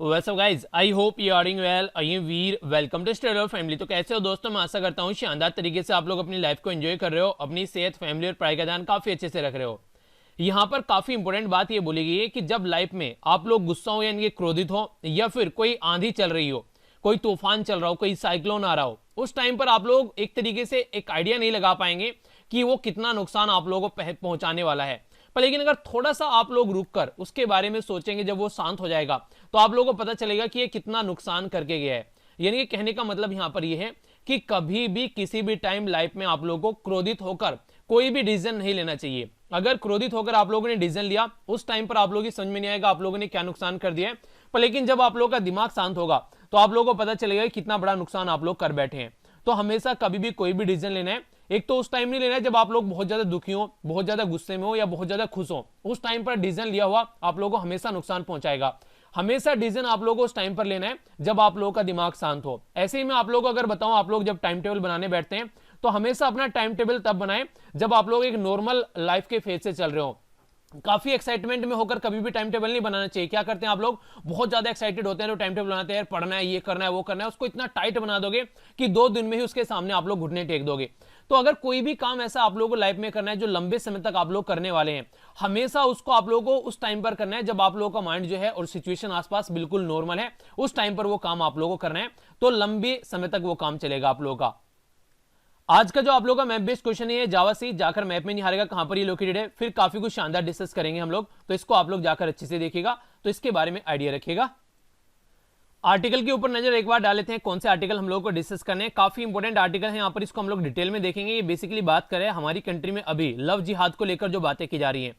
What's up guys? I hope you are doing well. I am Veer, welcome to Study Family. तो कैसे हो दोस्तों? मैं आशा करता हूँ शानदार तरीके से आप लोग अपनी लाइफ को एंजॉय कर रहे हो, अपनी सेहत, फैमिली और पढ़ाई का ध्यान काफी अच्छे से रख रहे हो। यहाँ पर काफी इंपॉर्टेंट बात ये बोली गई है कि जब लाइफ में आप लोग गुस्सा हो यानी कि क्रोधित हो, या फिर कोई आंधी चल रही हो, कोई तूफान चल रहा हो, कोई साइक्लोन आ रहा हो, उस टाइम पर आप लोग एक तरीके से एक आइडिया नहीं लगा पाएंगे कि वो कितना नुकसान आप लोगों को पहुंचाने वाला है। पर लेकिन अगर थोड़ा सा आप लोग रुककर उसके बारे में सोचेंगे, जब वो शांत हो जाएगा तो आप लोगों को पता चलेगा कि ये कितना नुकसान करके गया है। यानी कि कहने का मतलब यहां पर ये है कि कभी भी किसी भी टाइम लाइफ में आप लोगों को क्रोधित होकर कोई भी डिसीजन नहीं लेना चाहिए। अगर क्रोधित होकर आप लोगों ने डिसीजन लिया, उस टाइम पर आप लोगों की समझ में नहीं आएगा आप लोगों ने क्या नुकसान कर दिया है। पर लेकिन जब आप लोगों का दिमाग शांत होगा तो आप लोगों को पता चलेगा कि कितना बड़ा नुकसान आप लोग कर बैठे हैं। तो हमेशा कभी भी कोई भी डिसीजन लेना है, एक तो उस टाइम नहीं लेना है जब आप लोग बहुत ज्यादा दुखी हो, बहुत ज्यादा गुस्से में हो या बहुत ज्यादा खुश हो। उस टाइम पर डिसीजन लिया हुआ आप लोगों को हमेशा नुकसान पहुंचाएगा। हमेशा डिसीजन आप लोगों को उस टाइम पर लेना है जब आप लोगों का दिमाग शांत हो। ऐसे ही मैं आप लोगों को अगर बताऊं, आप लोग जब टाइम टेबल बनाने बैठते हैं तो हमेशा अपना टाइम टेबल तब बनाएं जब आप लोग एक नॉर्मल लाइफ के फेज से चल रहे हो। काफी एक्साइटमेंट में होकर कभी भी टाइम टेबल नहीं बनाना चाहिए। क्या करते हैं आप लोग, बहुत ज्यादा एक्साइटेड होते हैं तो टाइम टेबल बनाते हैं, यार पढ़ना है, ये करना है, वो करना है, उसको इतना टाइट बना दोगे कि 2 दिन में ही उसके सामने आप लोग घुटने टेक दोगे। तो अगर कोई भी काम ऐसा आप लोगों को लाइफ में करना है जो लंबे समय तक आप लोग करने वाले हैं, हमेशा उसको आप लोगों को उस टाइम पर करना है जब आप लोगों का माइंड जो है और सिचुएशन आसपास बिल्कुल नॉर्मल है। उस टाइम पर वो काम आप लोगों को करना है, तो लंबे समय तक वो काम चलेगा आप लोगों का। आज का जो आप लोगों का मैप बेस्ड क्वेश्चन है, जावा सी जाकर मैप में नहीं हारेगा कहां पर ये लोकेटेड है, फिर काफी कुछ शानदार डिस्कस करेंगे हम लोग। तो इसको आप लोग जाकर अच्छे से देखिएगा, तो इसके बारे में आइडिया रखिएगा। आर्टिकल के ऊपर नजर एक बार डाल लेते हैं, कौन से आर्टिकल हम लोग को डिस्कस करने हैं। काफी इंपॉर्टेंट आर्टिकल है यहाँ पर, इसको हम लोग डिटेल में देखेंगे। ये बेसिकली बात करें हमारी कंट्री में अभी लव जिहाद को लेकर जो बातें की जा रही हैं,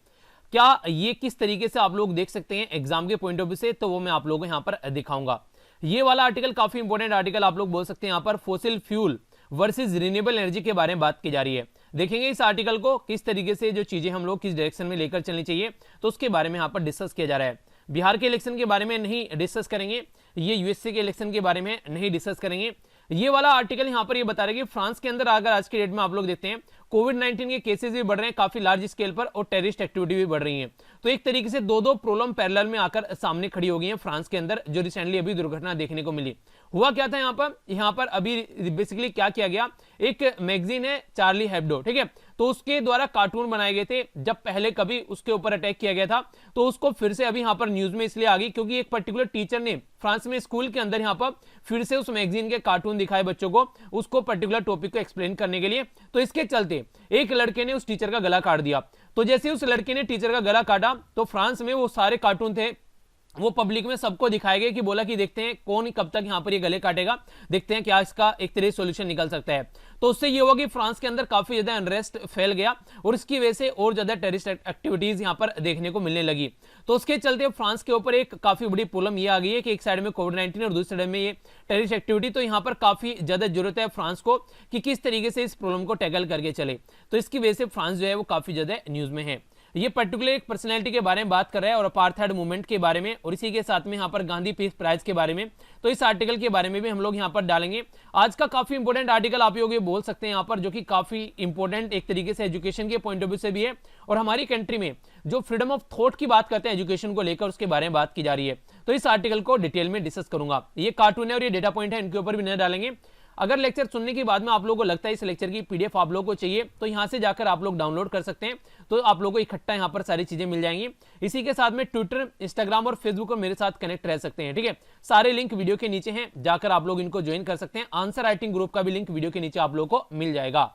क्या ये किस तरीके से आप लोग देख सकते हैं एग्जाम के पॉइंट ऑफ व्यू से, तो वो मैं आप लोगों को यहाँ पर दिखाऊंगा। ये वाला आर्टिकल काफी इंपॉर्टेंट आर्टिकल आप लोग बोल सकते हैं। यहाँ पर fossil fuel versus renewable energy के बारे में बात की जा रही है। देखेंगे इस आर्टिकल को किस तरीके से जो चीजें हम लोग किस डायरेक्शन में लेकर चलनी चाहिए, तो उसके बारे में यहाँ पर डिस्कस किया जा रहा है। बिहार के इलेक्शन के बारे में नहीं डिस्कस करेंगे, ये यूएसए के इलेक्शन के बारे में नहीं डिस्कस करेंगे। ये वाला आर्टिकल यहाँ पर ये बता रहा है कि फ्रांस के अंदर अगर आज के डेट में आप लोग देखते हैं कोविड-19 के केसेस भी बढ़ रहे हैं काफी लार्ज स्केल पर, और टेररिस्ट एक्टिविटी भी बढ़ रही है। तो एक तरीके से दो प्रॉब्लम पैरेलल में आकर सामने खड़ी हो गई है फ्रांस के अंदर, जो रिसेंटली अभी दुर्घटना देखने को मिली। हुआ क्या था यहाँ पर अभी बेसिकली क्या किया गया, एक मैगजीन है चार्ली हेब्डो, ठीक है, तो उसके द्वारा कार्टून बनाए गए थे। जब पहले कभी उसके ऊपर अटैक किया गया था तो उसको फिर से अभी यहाँ पर न्यूज में इसलिए आ गई क्योंकि एक पर्टिकुलर टीचर ने फ्रांस में स्कूल के अंदर यहाँ पर फिर से उस मैगजीन के कार्टून दिखाए बच्चों को, उसको पर्टिकुलर टॉपिक को एक्सप्लेन करने के लिए। तो इसके चलते एक लड़के ने उस टीचर का गला काट दिया। तो जैसे उस लड़के ने टीचर का गला काटा तो फ्रांस में वो सारे कार्टून थे वो पब्लिक में सबको दिखाए गए कि बोला कि देखते हैं कौन कब तक यहां पर ये गले काटेगा, देखते हैं क्या इसका एक तरह सोल्यूशन निकल सकता है। तो उससे ये हुआ कि फ्रांस के अंदर काफी ज्यादा अनरेस्ट फैल गया और इसकी वजह से और ज्यादा टेररिस्ट एक्टिविटीज यहां पर देखने को मिलने लगी। तो उसके चलते फ्रांस के ऊपर एक काफी बड़ी प्रॉब्लम ये आ गई है कि एक साइड में कोविड-19 और दूसरी साइड में ये टेररिस्ट एक्टिविटी। तो यहाँ पर काफी ज्यादा जरूरत है फ्रांस को कि किस तरीके से इस प्रॉब्लम को टैकल करके चले। तो इसकी वजह से फ्रांस जो है वो काफी ज्यादा न्यूज में है। ये पर्टिकुलर एक पर्सनैलिटी के बारे में बात कर रहा है और अपार्थाइड मूवमेंट के बारे में, और इसी के साथ में यहाँ पर गांधी पीस प्राइज के बारे में। तो इस आर्टिकल के बारे में भी हम लोग यहाँ पर डालेंगे। आज का काफी इंपॉर्टेंट आर्टिकल आप लोग ये बोल सकते हैं यहाँ पर, जो कि काफी इंपॉर्टेंट एक तरीके से एजुकेशन के पॉइंट ऑफ व्यू से भी है, और हमारी कंट्री में जो फ्रीडम ऑफ थॉट की बात करते हैं एजुकेशन को लेकर, उसके बारे में बात की जा रही है। तो इस आर्टिकल को डिटेल में डिस्कस करूंगा। ये कार्टून है और ये डेटा पॉइंट है, इनके ऊपर भी नजर डालेंगे। अगर लेक्चर सुनने के बाद में आप लोगों को लगता है इस लेक्चर की पीडीएफ आप लोगों को चाहिए, तो यहां से जाकर आप लोग डाउनलोड कर सकते हैं। तो आप लोगों को इकट्ठा यहां पर सारी चीजें मिल जाएंगी। इसी के साथ में ट्विटर, इंस्टाग्राम और फेसबुक पर मेरे साथ कनेक्ट रह सकते हैं, ठीक है। सारे लिंक वीडियो के नीचे हैं, जाकर आप लोग इनको ज्वाइन कर सकते हैं। आंसर राइटिंग ग्रुप का भी लिंक वीडियो के नीचे आप लोगों को मिल जाएगा।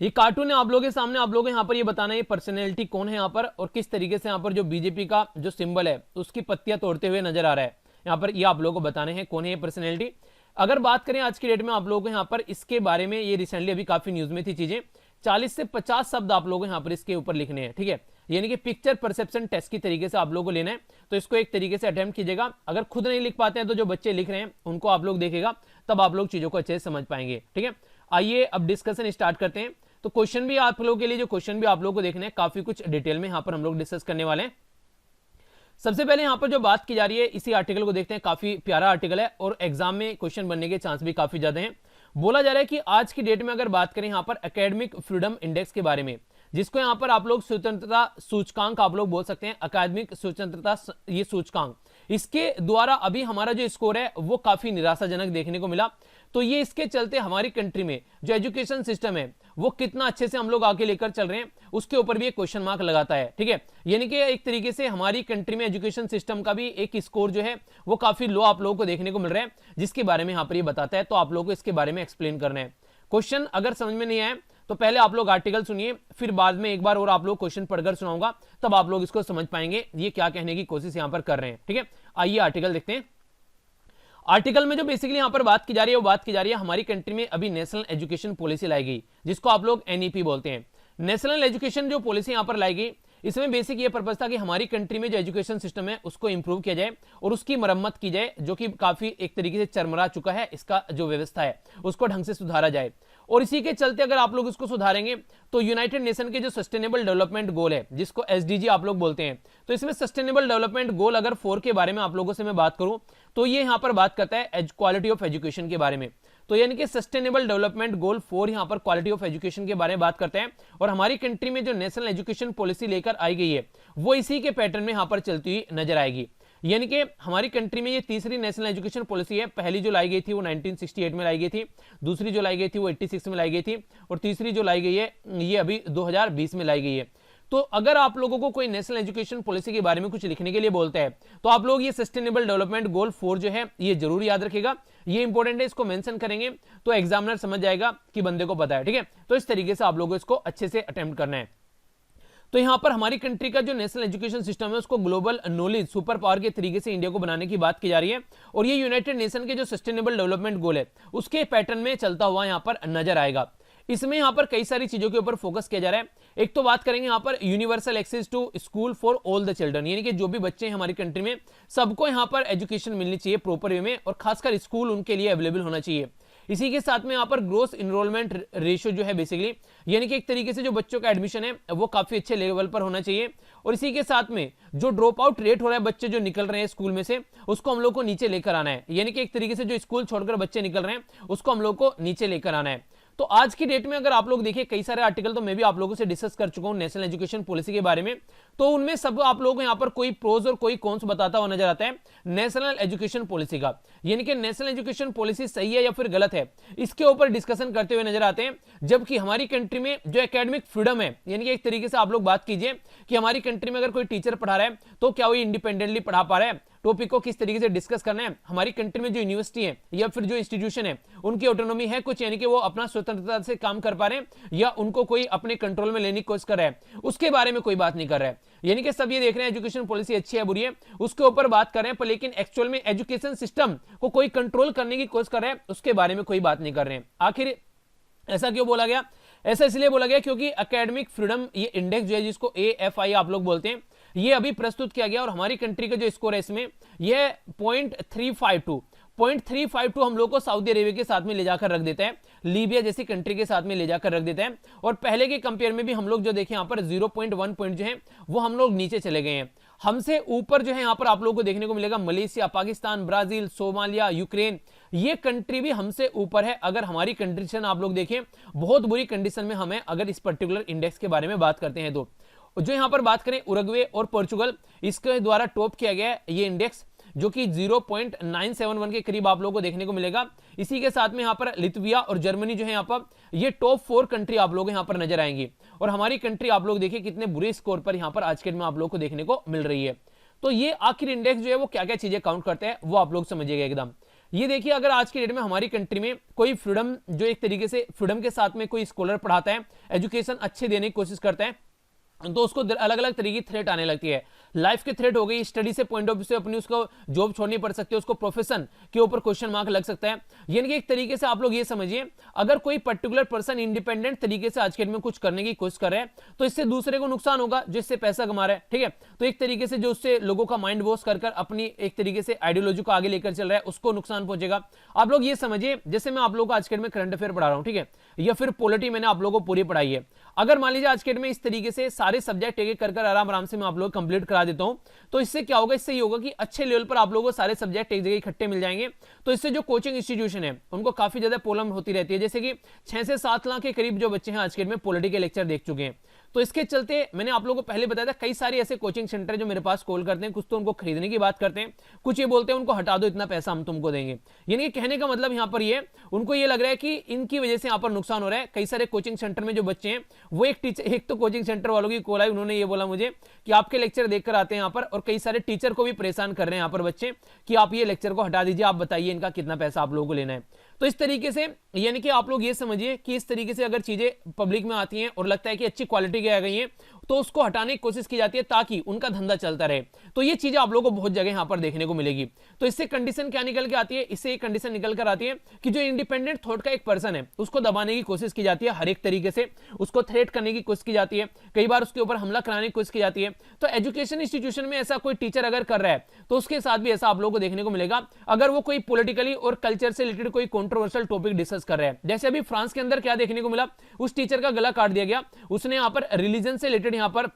ये कार्टून है आप लोगों के सामने, आप लोगों को यहाँ पर ये बताना है पर्सनैलिटी कौन है यहाँ पर, और किस तरीके से यहाँ पर जो बीजेपी का जो सिंबल है उसकी पत्तियां तोड़ते हुए नजर आ रहा है। यहाँ पर ये आप लोगों को बताने हैं कौन है ये पर्सनैलिटी। अगर बात करें आज की डेट में आप लोगों को यहाँ पर इसके बारे में, ये रिसेंटली अभी काफी न्यूज में थी चीजें, 40 से 50 शब्द आप लोगों को यहाँ पर इसके ऊपर लिखने हैं, ठीक है। यानी कि पिक्चर परसेप्शन टेस्ट की तरीके से आप लोगों को लेना है। तो इसको एक तरीके से अटेम्प्ट कीजिएगा। अगर खुद नहीं लिख पाते हैं तो जो बच्चे लिख रहे हैं उनको आप लोग देखेगा, तब आप लोग चीजों को अच्छे से समझ पाएंगे, ठीक है। आइए अब डिस्कशन स्टार्ट करते हैं। तो क्वेश्चन भी आप लोगों के लिए, जो क्वेश्चन भी आप लोगों को देखने हैं, काफी कुछ डिटेल में यहाँ पर हम लोग डिस्कस करने वाले हैं। सबसे पहले यहां पर जो बात की जा रही है इसी आर्टिकल को देखते हैं। काफी प्यारा आर्टिकल है और एग्जाम में क्वेश्चन बनने के चांस भी काफी ज्यादा हैं। बोला जा रहा है कि आज की डेट में अगर बात करें यहां पर एकेडमिक फ्रीडम इंडेक्स के बारे में, जिसको यहाँ पर आप लोग स्वतंत्रता सूचकांक आप लोग बोल सकते हैं, अकादमिक स्वतंत्रता ये सूचकांक, इसके द्वारा अभी हमारा जो स्कोर है वो काफी निराशाजनक देखने को मिला। तो ये इसके चलते हमारी कंट्री में जो एजुकेशन सिस्टम है वो कितना अच्छे से हम लोग आगे लेकर चल रहे हैं उसके ऊपर भी एक क्वेश्चन मार्क लगाता है। ठीक है, यानी कि एक तरीके से हमारी कंट्री में एजुकेशन सिस्टम का भी एक स्कोर जो है वो काफी लो आप लोगों को देखने को मिल रहा है, जिसके बारे में यहाँ पर ये बताता है। तो आप लोगों को इसके बारे में एक्सप्लेन करना है। क्वेश्चन अगर समझ में नहीं आए तो पहले आप लोग आर्टिकल सुनिए, फिर बाद में एक बार और आप लोग क्वेश्चन पढ़कर सुनाऊंगा, तब आप लोग इसको समझ पाएंगे ये क्या कहने की कोशिश यहां पर कर रहे हैं। ठीक है, आइए आर्टिकल देखते हैं। आर्टिकल में जो बेसिकली यहां पर बात की जा रही है वो बात की जा रही है हमारी कंट्री में अभी नेशनल एजुकेशन पॉलिसी लाई गई, जिसको आप लोग एनईपी बोलते हैं। नेशनल एजुकेशन जो पॉलिसी यहां पर लाई गई, इसमें बेसिक ये पर्पस था कि हमारी कंट्री में जो एजुकेशन सिस्टम है उसको इंप्रूव किया जाए और उसकी मरम्मत की जाए, जो कि काफी एक तरीके से चरमरा चुका है, इसका जो व्यवस्था है उसको ढंग से सुधारा जाए। और इसी के चलते अगर आप लोग इसको सुधारेंगे तो यूनाइटेड नेशन के जो सस्टेनेबल डेवलपमेंट गोल है, जिसको एसडीजी आप लोग बोलते हैं, तो इसमें सस्टेनेबल डेवलपमेंट गोल अगर 4 के बारे में आप लोगों से मैं बात करूं तो ये यहां पर बात करता है क्वालिटी ऑफ एजुकेशन के बारे में। तो यानी कि सस्टेनेबल डेवलपमेंट गोल 4 यहां पर क्वालिटी ऑफ एजुकेशन के बारे में बात करते हैं। और हमारी कंट्री में जो नेशनल एजुकेशन पॉलिसी लेकर आई गई है वो इसी के पैटर्न में यहां पर चलती हुई नजर आएगी। यानी कि हमारी कंट्री में ये तीसरी नेशनल एजुकेशन पॉलिसी है। पहली जो लाई गई थी वो 1968 में लाई गई थी, दूसरी जो लाई गई थी वो 86 में लाई गई थी, और तीसरी जो लाई गई है ये अभी 2020 में लाई गई है। तो अगर आप लोगों को कोई नेशनल एजुकेशन पॉलिसी के बारे में कुछ लिखने के लिए बोलता है तो आप लोग ये सस्टेनेबल डेवलपमेंट गोल 4 जो है ये जरूर याद रखेगा, ये इंपॉर्टेंट है, इसको मेंशन करेंगे तो एग्जामिनर समझ जाएगा कि बंदे को पता है। ठीक है, तो इस तरीके से आप लोगों को इसको अच्छे से अटेम्प्ट करना है। तो यहां पर हमारी कंट्री का जो नेशनल एजुकेशन सिस्टम है उसको ग्लोबल नॉलेज सुपर पावर के तरीके से इंडिया को बनाने की बात की जा रही है, और ये यूनाइटेड नेशन के जो सस्टेनेबल डेवलपमेंट गोल है उसके पैटर्न में चलता हुआ यहां पर नजर आएगा। इसमें यहां पर कई सारी चीजों के ऊपर फोकस किया जा रहा है। एक तो बात करेंगे यहां पर universal access to school for all the children, यानी कि जो भी बच्चे हैं हमारी कंट्री में सबको यहां पर एजुकेशन मिलनी चाहिए प्रॉपर वे में, और खासकर स्कूल उनके लिए अवेलेबल होना चाहिए। इसी के साथ में यहाँ पर ग्रोस इनरोलमेंट रेशियो जो है बेसिकली, यानी कि एक तरीके से जो बच्चों का एडमिशन है वो काफी अच्छे लेवल पर होना चाहिए, और इसी के साथ में जो ड्रॉप आउट रेट हो रहा है, बच्चे जो निकल रहे हैं स्कूल में से, उसको हम लोग को नीचे लेकर आना है। यानी कि एक तरीके से जो स्कूल छोड़कर बच्चे निकल रहे हैं उसको हम लोग को नीचे लेकर आना है। तो आज की डेट में अगर आप लोग देखिए कई सारे आर्टिकल तो मैं भी आप लोगों से डिस्कस कर चुका हूं नेशनल एजुकेशन पॉलिसी के बारे में, तो उनमें सब आप लोगों को यहां पर कोई प्रोज और कोई कॉन्स बताता हुआ नजर आता है नेशनल एजुकेशन पॉलिसी का। यानी कि नेशनल एजुकेशन पॉलिसी सही है या फिर गलत है, इसके ऊपर डिस्कशन करते हुए नजर आते हैं। जबकि हमारी कंट्री में जो एकेडमिक फ्रीडम है, यानी कि एक तरीके से आप लोग बात कीजिए कि हमारी कंट्री में अगर कोई टीचर पढ़ा रहा है तो क्या वो इंडिपेंडेंटली पढ़ा पा रहा है, टॉपिक को किस तरीके से डिस्कस करना है, हमारी कंट्री में जो यूनिवर्सिटी है या फिर जो इंस्टीट्यूशन है उनकी ऑटोनॉमी है कुछ, यानी कि वो अपना स्वतंत्रता से काम कर पा रहे हैं या उनको कोई अपने कंट्रोल में लेने की कोशिश कर रहा है, उसके बारे में कोई बात नहीं कर रहा है। यानी कि सब ये देख रहे हैं एजुकेशन पॉलिसी अच्छी है बुरी है, उसके ऊपर बात कर रहे हैं, पर लेकिन एक्चुअल में एजुकेशन सिस्टम को कोई कंट्रोल करने की कोशिश कर रहा है उसके बारे में कोई बात नहीं कर रहे हैं। आखिर ऐसा क्यों बोला गया? ऐसा इसलिए बोला गया क्योंकि एकेडमिक फ्रीडम ये इंडेक्स जो है जिसको AFI आप लोग बोलते हैं, ये अभी प्रस्तुत किया गया, और हमारी कंट्री का जो स्कोर है इसमें यह 0.352 हम लोग को सऊदी अरेबिया के साथ में ले जाकर रख देता है, लीबिया जैसी कंट्री के साथ में ले जाकर रख देता है, और पहले के कंपेयर में भी हम लोग जो देखें यहाँ पर 0.1 पॉइंट जो है वो हम लोग नीचे चले गए हैं। हमसे ऊपर जो है यहाँ पर आप लोगों को देखने को मिलेगा Malaysia, Pakistan, Brazil, Somalia, Ukraine, ये कंट्री भी हमसे ऊपर है। अगर हमारी कंडीशन आप लोग देखें बहुत बुरी कंडीशन में हमें अगर इस पर्टिकुलर इंडेक्स के बारे में बात करते हैं तो जो यहां पर बात करें उरुग्वे और पोर्चुगल, इसके द्वारा टॉप किया गया है ये इंडेक्स, जो कि 0.971 के करीब आप लोगों को देखने को मिलेगा। इसी के साथ में यहां पर लिथुआनिया और जर्मनी जो है यहां पर ये टॉप 4 कंट्री आप लोग यहां पर नजर आएंगी, और हमारी कंट्री आप लोग देखिए कितने बुरे स्कोर पर यहां पर आज के दिन में आप लोग को देखने को मिल रही है। तो ये आखिर इंडेक्स जो है वो क्या क्या चीजें काउंट करते हैं वो आप लोग समझिएगा एकदम। ये देखिए अगर आज की डेट में हमारी कंट्री में कोई फ्रीडम, जो एक तरीके से फ्रीडम के साथ में कोई स्कॉलर पढ़ाता है, एजुकेशन अच्छे देने की कोशिश करता है, तो उसको अलग अलग तरीके की थ्रेट आने लगती है। लाइफ की थ्रेट हो गई, स्टडी से पॉइंट ऑफ व्यू से अपनी उसको जॉब छोड़नी पड़ सकती है, उसको प्रोफेशन के ऊपर क्वेश्चन मार्क लग सकता है। यानी कि एक तरीके से आप लोग ये समझिए अगर कोई पर्टिकुलर पर्सन इंडिपेंडेंट तरीके से आज के डेट में कुछ करने की कोशिश कर रहे हैं तो इससे दूसरे को नुकसान होगा जो इससे पैसा कमा रहा है, ठीक है। तो एक तरीके से जो उससे लोगों का माइंड वॉश कर अपनी एक तरीके से आइडियोलॉजी को आगे लेकर चल रहा है उसको नुकसान पहुंचेगा। आप लोग ये समझिए जैसे मैं आप लोगों को आज के डेट में करंट अफेयर पढ़ा रहा हूं, ठीक है, या फिर पॉलिटी मैंने आप लोगों को पूरी पढ़ाई है। अगर मान लीजिए आज के डेट में इस तरीके से सारे सब्जेक्ट एक एक कर आराम से मैं आप लोग कंप्लीट करा देता हूं, तो इससे क्या होगा, इससे ये होगा कि अच्छे लेवल पर आप लोगों को सारे सब्जेक्ट एक जगह इकट्ठे मिल जाएंगे। तो इससे जो कोचिंग इंस्टीट्यूशन है उनको काफी ज्यादा प्रॉब्लम होती रहती है, जैसे कि 6 से 7 लाख के करीब जो बच्चे हैं आज के डेट में पॉलिटी के लेक्चर देख चुके हैं। तो इसके चलते मैंने आप लोगों को पहले बताया था, कई सारे ऐसे कोचिंग सेंटर जो मेरे पास कॉल करते हैं, कुछ तो उनको खरीदने की बात करते हैं, कुछ ये बोलते हैं उनको हटा दो, इतना पैसा हम तुमको देंगे। यानी कि कहने का मतलब यहाँ पर ये, उनको ये लग रहा है कि इनकी वजह से यहाँ पर नुकसान हो रहा है। कई सारे कोचिंग सेंटर में जो बच्चे हैं वो एक तो कोचिंग सेंटर वालों की कॉल आई, उन्होंने ये बोला मुझे कि आपके लेक्चर देखकर आते हैं यहाँ पर, और कई सारे टीचर को भी परेशान कर रहे हैं यहाँ पर बच्चे कि आप ये लेक्चर को हटा दीजिए, आप बताइए इनका कितना पैसा आप लोगों को लेना है। तो इस तरीके से यानी कि आप लोग ये समझिए कि इस तरीके से अगर चीजें पब्लिक में आती हैं और लगता है कि अच्छी क्वालिटी की आ गई हैं, तो उसको हटाने की कोशिश की जाती है ताकि उनका धंधा चलता रहे। तो ये चीजें आप लोगों को बहुत जगह यहां पर देखने को मिलेगी। तो इससे कंडीशन क्या निकल के आती है, इससे एक कंडीशन निकल कर आती है कि जो इंडिपेंडेंट थॉट का एक पर्सन है उसको दबाने की कोशिश की जाती है, हर एक तरीके से उसको थ्रेट करने की कोशिश की जाती है, कई बार उसके ऊपर हमला कराने की कोशिश की जाती है। तो एजुकेशन इंस्टीट्यूशन में ऐसा कोई टीचर अगर कर रहा है तो उसके साथ भी ऐसा आप लोगों को देखने को मिलेगा, अगर वो कोई पॉलिटिकली और कल्चर से रिलेटेड कोई कंट्रोवर्शियल टॉपिक डिस्कस कर रहा है। जैसे अभी फ्रांस के अंदर क्या देखने को मिला, उस टीचर का गला काट दिया गया, उसने यहां पर रिलीजन से रिलेटेड यहां पर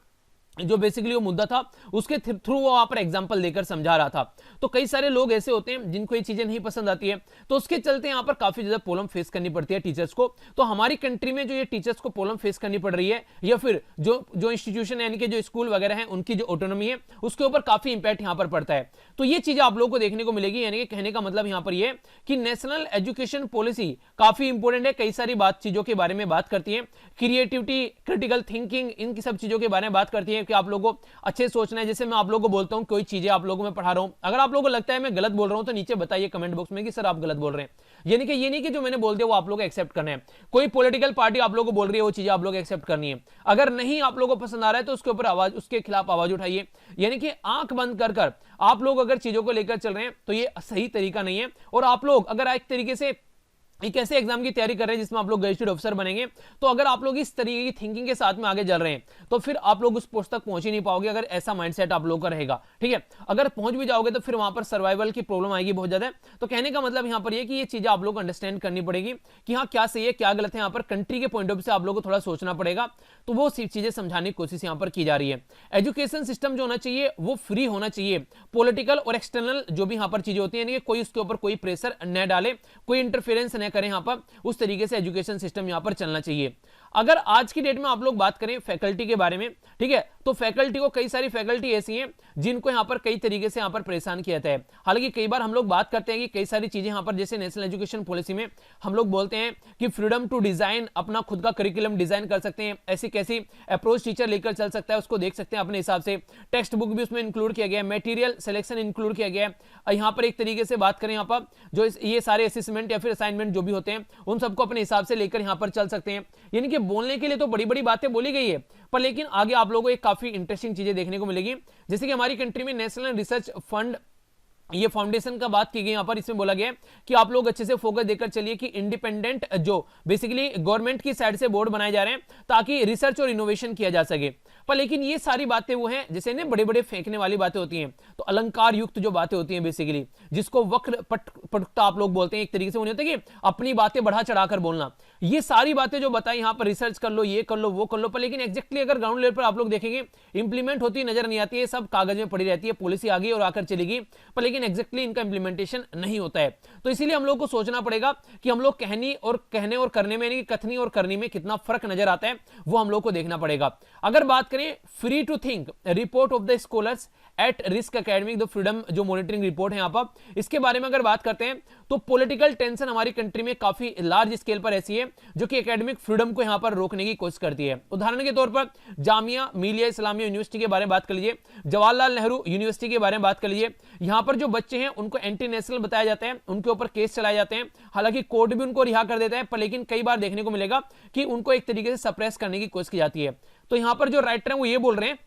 जो बेसिकली वो मुद्दा था उसके थ्रू वो वहां पर एग्जांपल देकर समझा रहा था। तो कई सारे लोग ऐसे होते हैं जिनको ये चीजें नहीं पसंद आती है, तो उसके चलते यहां पर काफी ज्यादा प्रॉब्लम फेस करनी पड़ती है टीचर्स को। तो हमारी कंट्री में जो ये टीचर्स को प्रॉब्लम फेस करनी पड़ रही है, या फिर जो इंस्टीट्यूशन यानी कि जो स्कूल वगैरह है उनकी जो ऑटोनॉमी है उसके ऊपर काफी इंपैक्ट यहां पर पड़ता है। तो ये चीजें आप लोगों को देखने को मिलेगी। यानी कि कहने का मतलब यहां पर ये कि नेशनल एजुकेशन पॉलिसी काफी इंपॉर्टेंट है, कई सारी बात चीजों के बारे में बात करती है, क्रिएटिविटी, क्रिटिकल थिंकिंग, इन सब चीजों के बारे में बात करती है कि आप लोगों को अच्छे सोचना है। जैसे मैं आप लोगों को बोलता हूं कोई चीजें आप लोगों में पढ़ा रहा हूं, अगर आप लोगों को लगता है मैं गलत बोल रहा हूं तो नीचे बताइए कमेंट बॉक्स में कि सर आप गलत बोल रहे हैं। यानी कि ये नहीं कि जो मैंने बोल दिया वो आप लोगों को एक्सेप्ट करना है। कोई पॉलिटिकल पार्टी आप लोगों को बोल रही है वो चीजें आप लोगों को एक्सेप्ट करनी है, अगर नहीं आप लोगों को पसंद आ रहा है तो उसके ऊपर आवाज, उसके खिलाफ आवाज उठाइए। यानी कि आंख बंद कर कर आप लोग अगर चीजों को लेकर चल रहे हैं तो ये सही तरीका नहीं है। और आप लोग अगर एक तरीके से एक ऐसे एग्जाम की तैयारी कर रहे हैं जिसमें आप लोग गजेटेड ऑफिसर बनेंगे, तो अगर आप लोग इस तरीके की थिंकिंग के साथ में आगे चल रहे हैं तो फिर आप लोग उस पोस्ट तक पहुंच ही नहीं पाओगे, अगर ऐसा माइंडसेट आप लोगों का रहेगा। ठीक है, अगर पहुंच भी जाओगे तो फिर वहां पर सर्वाइवल की प्रॉब्लम आएगी बहुत ज्यादा। तो कहने का मतलब यहां पर यह कि ये चीजें आप लोग को अंडरस्टैंड करनी पड़ेगी कि हाँ क्या सही है क्या गलत है। यहां पर कंट्री के पॉइंट ऑफ व्यू से आप लोग को थोड़ा सोचना पड़ेगा, तो वो चीजें समझाने की कोशिश यहां पर की जा रही है। एजुकेशन सिस्टम जो होना चाहिए वो फ्री होना चाहिए, पॉलिटिकल और एक्सटर्नल जो भी यहां पर चीजें होती है कोई उसके ऊपर कोई प्रेशर न डाले, कोई इंटरफेरेंस न करे, यहां पर उस तरीके से एजुकेशन सिस्टम यहां पर चलना चाहिए। अगर आज की डेट में आप लोग बात करें फैकल्टी के बारे में, ठीक है, तो फैकल्टी को कई सारी फैकल्टी ऐसी हैं जिनको यहां पर कई तरीके से यहां पर परेशान किया जाता है। हालांकि कई बार हम लोग बात करते हैं कि कई सारी चीजें यहां पर, जैसे नेशनल एजुकेशन पॉलिसी में हम लोग बोलते हैं कि फ्रीडम टू डिजाइन, अपना खुद का करिकुलम डिजाइन कर सकते हैं, ऐसी कैसी अप्रोच टीचर लेकर चल सकता है उसको देख सकते हैं अपने हिसाब से। टेक्स्ट बुक भी उसमें इंक्लूड किया गया है, मटेरियल सिलेक्शन इंक्लूड किया गया है। यहां पर एक तरीके से बात करें, यहां पर जो ये सारे असेसमेंट या फिर असाइनमेंट जो भी होते हैं उन सबको अपने हिसाब से लेकर यहां पर चल सकते हैं। यानी कि बोलने के लिए तो बड़ी बड़ी बातें बोली गई है, पर लेकिन आगे आप लोगों को एक काफी इंटरेस्टिंग चीजें देखने को मिलेगी। जैसे कि हमारी कंट्री में नेशनल रिसर्च फंड, ये फाउंडेशन का बात की गई यहां पर, इसमें बोला गया कि आप लोग अच्छे से फोकस देकर चलिए कि इंडिपेंडेंट जो बेसिकली गवर्नमेंट की साइड से बोर्ड बनाए जा रहे हैं ताकि रिसर्च और इनोवेशन किया जा सके। पर लेकिन ये सारी बातें वो हैं जैसे ने बड़े बड़े फेंकने वाली बातें होती हैं, तो अलंकार युक्त जो बातें होती हैं बेसिकली, जिसको वक्र पटुता आप लोग बोलते हैं, एक तरीके से नहीं होता कि अपनी बातें बढ़ा चढ़ाकर बोलना। ये सारी बातें जो बताई यहां पर, रिसर्च कर लो, ये कर लो, वो कर लो, पर लेकिन एग्जैक्टली अगर ग्राउंड लेवल पर आप लोग देखेंगे इंप्लीमेंट होती नजर नहीं आती है, सब कागज में पड़ी रहती है, पॉलिसी आ गई और आकर चलेगी, पर लेकिन एग्जैक्टली इनका इंप्लीमेंटेशन नहीं होता है। तो इसीलिए हम लोग को सोचना पड़ेगा कि हम लोग कहने और करने में, कथनी और करनी में कितना फर्क नजर आता है, वो हम लोग को देखना पड़ेगा। अगर बात करें free to think report of the scholars at risk academic, the freedom जो मॉनिटरिंग रिपोर्ट है यहां पर, इसके बारे में अगर बात करते हैं तो पॉलिटिकल टेंशन हमारी कंट्री में काफी लार्ज स्केल पर ऐसी है जो कि एकेडमिक फ्रीडम को यहां पर रोकने की कोशिश करती है। उदाहरण के तौर पर जामिया मिलिया इस्लामिया यूनिवर्सिटी के बारे में बात कर लीजिए, जवाहरलाल नेहरू यूनिवर्सिटी के बारे में बात कर लीजिए। यहां पर जो बच्चे हैं उनको एंटी नेशनल बताया जाता है, उनके ऊपर केस चलाए जाते हैं, हालांकि कोर्ट भी उनको रिहा कर देता है, पर लेकिन कई बार देखने को मिलेगा कि उनको एक तरीके से सप्रेस करने की कोशिश की जाती है। तो यहां पर जो राइटर हैं वो ये बोल रहे हैं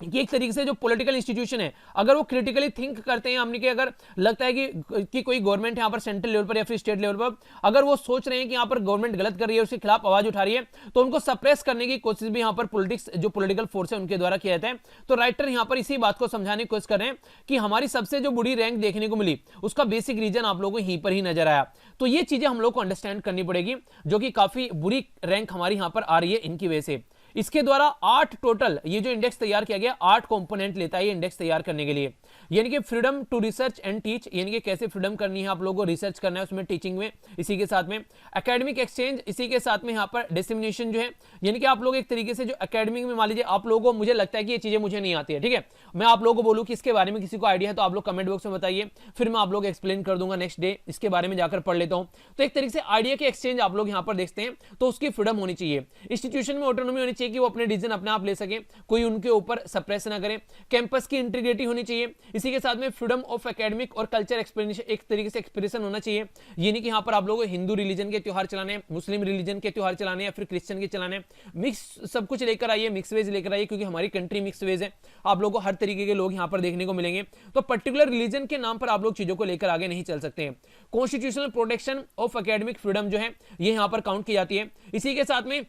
कि एक तरीके से जो पॉलिटिकल इंस्टीट्यूशन है अगर वो क्रिटिकली थिंक करते हैं, हमने कि अगर लगता है कि कोई गवर्नमेंट यहां पर सेंट्रल लेवल पर या फिर स्टेट लेवल पर अगर वो सोच रहे हैं कि यहां पर गवर्नमेंट गलत कर रही है, उसके खिलाफ आवाज उठा रही है, तो उनको सप्रेस करने की कोशिश भी यहां पर पॉलिटिक्स जो पॉलिटिकल फोर्स है उनके द्वारा किया जाता है। तो राइटर यहां पर इसी बात को समझाने की कोशिश कर रहे हैं कि हमारी सबसे जो बुरी रैंक देखने को मिली उसका बेसिक रीजन आप लोगों को यहीं पर ही नजर आया। तो ये चीजें हम लोग को अंडरस्टैंड करनी पड़ेगी, जो कि काफी बुरी रैंक हमारी यहां पर आ रही है इनकी वजह से। इसके द्वारा 8 टोटल ये जो इंडेक्स तैयार किया गया 8 कंपोनेंट लेता है ये इंडेक्स तैयार करने के लिए। यानी कि freedom to research and teach, यानी कि कैसे फ्रीडम करनी है आप लोगों को, रिसर्च करना है उसमें, टीचिंग में, इसी के साथ में एकेडमिक एक्सचेंज, इसी के साथ में यहाँ पर डिस्क्रिमिनेशन जो है, यानी कि आप लोग एक तरीके से जो एकेडमिक में मान लीजिए आप लोगों को, मुझे लगता है कि ये चीजें मुझे नहीं आती है, ठीक है, मैं आप लोगों को बोलूं कि इसके बारे में किसी को आइडिया है तो आप लोग कमेंट बॉक्स में बताइए, फिर मैं आप लोग एक्सप्लेन कर दूंगा नेक्स्ट डे, इसके बारे में जाकर पढ़ लेता हूं। तो एक तरीके से आइडिया के एक्सचेंज आप लोग यहां पर देखते हैं, तो उसकी फ्रीडम होनी चाहिए, इंस्टीट्यूशन में ऑटोनॉमी होनी चाहिए कि वो अपने डिसीजन अपने आप ले सके, कोई उनके ऊपर सप्रेस ना करे, कैंपस की इंटीग्रिटी होनी चाहिए, इसी के साथ में फ्रीडम ऑफ एकेडमिक और कल्चर एक्सप्लेनेशन, एक तरीके से एक्सप्रेशन होना चाहिए, यानी कि यहां पर आप लोगों को हिंदू रिलीजन के त्योहार चलाने, मुस्लिम रिलीजन के त्योहार चलाने या फिर क्रिश्चियन के चलाने, मिक्स सब कुछ लेकर आइए, मिक्स वेज लेकर आइए, क्योंकि हमारी कंट्री मिक्स वेज है, आप लोगों को हर तरीके के लोग यहां पर देखने को मिलेंगे, तो पर्टिकुलर रिलीजन के नाम पर आप लोग चीजों को लेकर आगे नहीं चल सकते हैं। Constitutional protection of academic freedom जो है ये यहां पर काउंट की जाती है। इसी के साथ में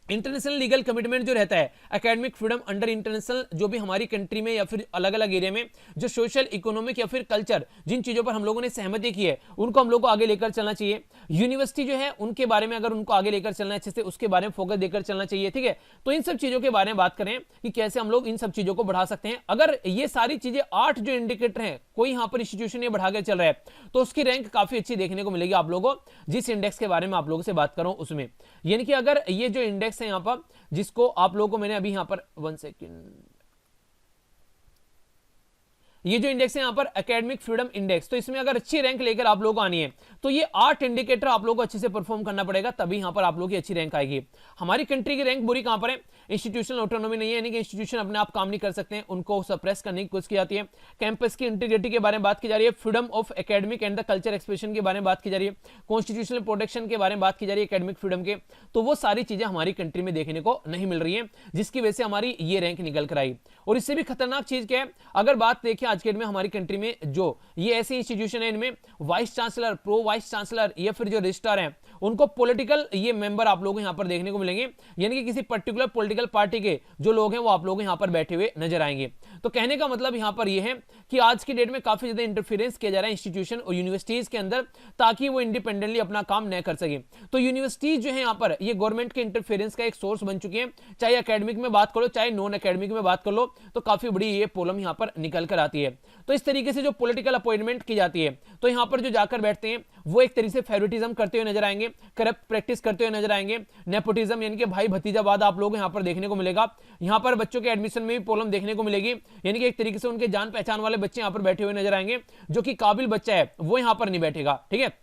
इंटरनेशनल लीगल कमिटमेंट जो रहता है, एकेडमिक फ्रीडम अंडर इंटरनेशनल, जो भी हमारी कंट्री में या फिर अलग अलग एरिया में जो सोशल, इकोनॉमिक या फिर कल्चर, जिन चीजों पर हम लोगों ने सहमति की है उनको हम लोग को आगे लेकर चलना चाहिए। यूनिवर्सिटी जो है उनके बारे में अगर उनको आगे लेकर चलना है अच्छे से, उसके बारे में फोकस देकर चलना चाहिए, ठीक है। तो इन सब चीजों के बारे में बात करें कि कैसे हम लोग इन सब चीजों को बढ़ा सकते हैं। अगर ये सारी चीजें 8 जो इंडिकेटर हैं, कोई यहां पर इंस्टीट्यूशन ये बढ़ा के चल रहा है तो उसकी रैंक काफी अच्छी देखने को मिलेगी आप लोगों को, जिस इंडेक्स के बारे में आप लोगों से बात करूं उसमें। यानी कि अगर ये जो इंडेक्स है यहां पर, जिसको आप लोगों को मैंने अभी यहां पर 1 सेकेंड, ये जो इंडेक्स है यहां पर एकेडमिक फ्रीडम इंडेक्स, तो इसमें अगर अच्छी रैंक लेकर आप लोगों को आनी है तो ये 8 इंडिकेटर आप लोगों को अच्छे से परफॉर्म करना पड़ेगा, तभी यहां पर आप लोगों की अच्छी रैंक आएगी। हमारी कंट्री की रैंक बुरी कहां पर है, इंस्टीट्यूशनल ऑटोनॉमी नहीं है, यानी कि इंस्टीट्यूशन अपने आप काम नहीं कर सकते हैं, उनको सप्रेस करने की कोशिश की जाती है। कैंपस की इंटीग्रिटी के बारे में बात की जा रही है, freedom of academic and the culture expression के बारे में बात की जा रही है, कॉन्स्टिट्यूशनल प्रोटेक्शन के बारे में बात की जा रही है एकेडमिक फ्रीडम के, तो वो सारी चीजें हमारी कंट्री में देखने को नहीं मिल रही है, जिसकी वजह से हमारी ये रैंक निकल कर आई। और इससे भी खतरनाक चीज क्या है, अगर बात देखें आज के डेट में हमारी कंट्री में जो ये ऐसी इंस्टीट्यूशन है, इनमें vice chancellor, pro vice chancellor या फिर जो रजिस्ट्रार हैं उनको पॉलिटिकल ये मेंबर आप लोग यहां पर देखने को मिलेंगे, यानी कि किसी पर्टिकुलर पॉलिटिकल पार्टी के जो लोग हैं वो आप लोग यहां पर बैठे हुए नजर आएंगे। तो कहने का मतलब यहां पर यह है कि आज की डेट में काफी ज्यादा इंटरफेरेंस किया जा रहा है इंस्टीट्यूशन और यूनिवर्सिटीज के अंदर, ताकि वो इंडिपेंडेंटली अपना काम न कर सके। तो यूनिवर्सिटीज जो है यहां पर ये गवर्नमेंट के इंटरफेरेंस का एक सोर्स बन चुकी है, चाहे एकेडमिक में बात करो चाहे नॉन एकेडमिक में बात कर लो, तो काफी बड़ी ये प्रॉब्लम यहां पर निकल कर आती है। तो इस तरीके से जो पॉलिटिकल अपॉइंटमेंट की जाती है, तो यहां पर जो जाकर बैठते हैं वो एक तरीके से फेवरेटिज्म करते हुए नजर आएंगे, करप्ट प्रैक्टिस करते हुए नजर आएंगे, नेपोटिज्म यानी कि भाई भतीजावाद आप लोग यहां पर देखने को मिलेगा। यहां पर बच्चों के एडमिशन में भी प्रॉब्लम देखने को मिलेगी, यानी कि एक तरीके से उनके जान पहचान वाले बच्चे यहां पर बैठे हुए नजर आएंगे, जो कि काबिल बच्चा है वो यहां पर नहीं बैठेगा, ठीक है।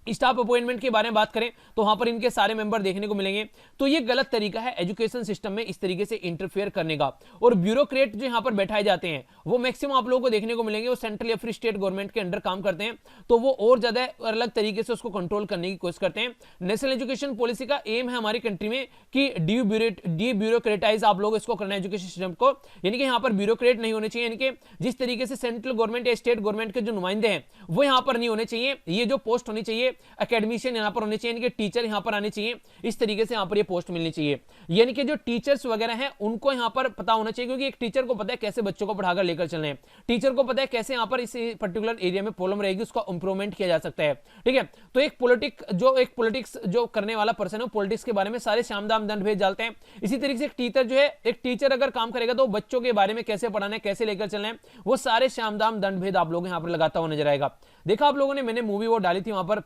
स्टाफ अपॉइंटमेंट के बारे में बात करें तो वहां पर इनके सारे मेंबर देखने को मिलेंगे। तो ये गलत तरीका है एजुकेशन सिस्टम में इस तरीके से इंटरफेयर करने का। और ब्यूरोक्रेट जो यहां पर बैठाए जाते हैं वो मैक्सिमम आप लोगों को देखने को मिलेंगे वो सेंट्रल या फिर स्टेट गवर्नमेंट के अंडर काम करते हैं, तो वो और ज्यादा अलग तरीके से उसको कंट्रोल करने की कोशिश करते हैं। नेशनल एजुकेशन पॉलिसी का एम है हमारी कंट्री में कि डी ब्यूरोक्रेटाइज आप लोग इसको करना है एजुकेशन सिस्टम को, यानी कि यहां पर ब्यूरोक्रेट नहीं होने चाहिए, यानी कि जिस तरीके से सेंट्रल गवर्नमेंट या स्टेट गवर्नमेंट के जो नुमाइंदे हैं वो यहां पर नहीं होने चाहिए। ये जो पोस्ट होनी चाहिए एकेडमिशियन यहां पर होने चाहिए, यानी कि टीचर यहां पर आने चाहिए, इस तरीके से यहां पर ये पोस्ट मिलनी चाहिए। यानी कि जो टीचर्स वगैरह हैं उनको यहां पर पता होना चाहिए, क्योंकि एक टीचर को पता है कैसे बच्चों को पढ़ाकर लेकर चलने हैं, टीचर को पता है कैसे यहां पर इस पर्टिकुलर एरिया में प्रॉब्लम रहेगी उसका इंप्रूवमेंट किया जा सकता है, ठीक है। तो एक पॉलिटिक्स जो करने वाला पर्सन है पॉलिटिक्स के बारे में सारे श्याम दाम दंड भेद डालते हैं। इसी तरीके से एक टीचर जो है, एक टीचर अगर काम करेगा तो बच्चों के बारे में कैसे पढ़ाना है कैसे लेकर चलना है वो सारे श्याम दाम दंड भेद आप लोग यहां पर लगाता हुआ नजर आएगा। देखा आप लोगों ने, मैंने मूवी वो डाली थी, वहां पर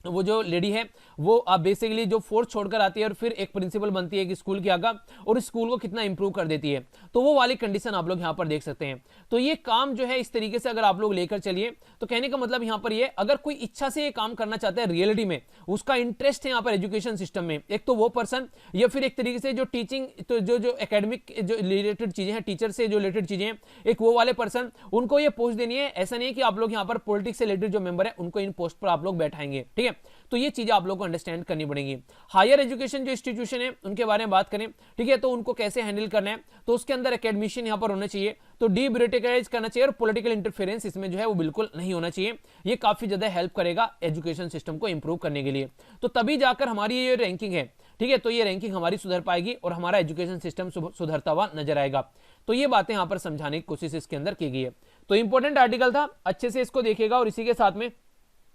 वो जो लेडी है वो बेसिकली जो फोर्स छोड़कर आती है और फिर एक प्रिंसिपल बनती है कि स्कूल की आगा और स्कूल को कितना इंप्रूव कर देती है, तो वो वाली कंडीशन आप लोग यहां पर देख सकते हैं। तो ये काम जो है इस तरीके से अगर आप लोग लेकर चलिए, तो कहने का मतलब यहां पर ये अगर कोई इच्छा से ये काम करना चाहता है रियलिटी में, उसका इंटरेस्ट है यहां पर एजुकेशन सिस्टम में, एक तो वो पर्सन या फिर एक तरीके से जो टीचिंग तो जो एकेडमिक जो रिलेटेड चीजें हैं, टीचर से जो रिलेटेड चीजें हैं, एक वो वाले पर्सन, उनको ये पोस्ट देनी है। ऐसा नहीं है कि आप लोग यहां पर पॉलिटिक्स से रिलेटेड जो मेंबर है उनको इन पोस्ट पर आप लोग बैठाएंगे, ठीक है। तो ये चीजें आप लोग को अंडरस्टैंड करनी पड़ेंगी। हायर एजुकेशन जो इंस्टीट्यूशन है उनके बारे में बात करें, ठीक है, तो उनको कैसे हैंडल करना है, तो उसके अंदर एकेडमिशियन यहां पर होना चाहिए, तो डीब्यूरोक्रेटाइज करना चाहिए और पॉलिटिकल इंटरफेरेंस इसमें जो है वो बिल्कुल नहीं होना चाहिए। ये काफी ज्यादा हेल्प करेगा एजुकेशन सिस्टम को इंप्रूव करने के लिए, तो तभी जाकर हमारी ये रैंकिंग है, ठीक है, तो ये रैंकिंग हमारी सुधर पाएगी और हमारा एजुकेशन सिस्टम सुधरता हुआ नजर आएगा। तो ये बातें यहां पर समझाने की कोशिश इसके अंदर की गई है। तो इंपॉर्टेंट आर्टिकल था, अच्छे से इसको देखिएगा और इसी के साथ में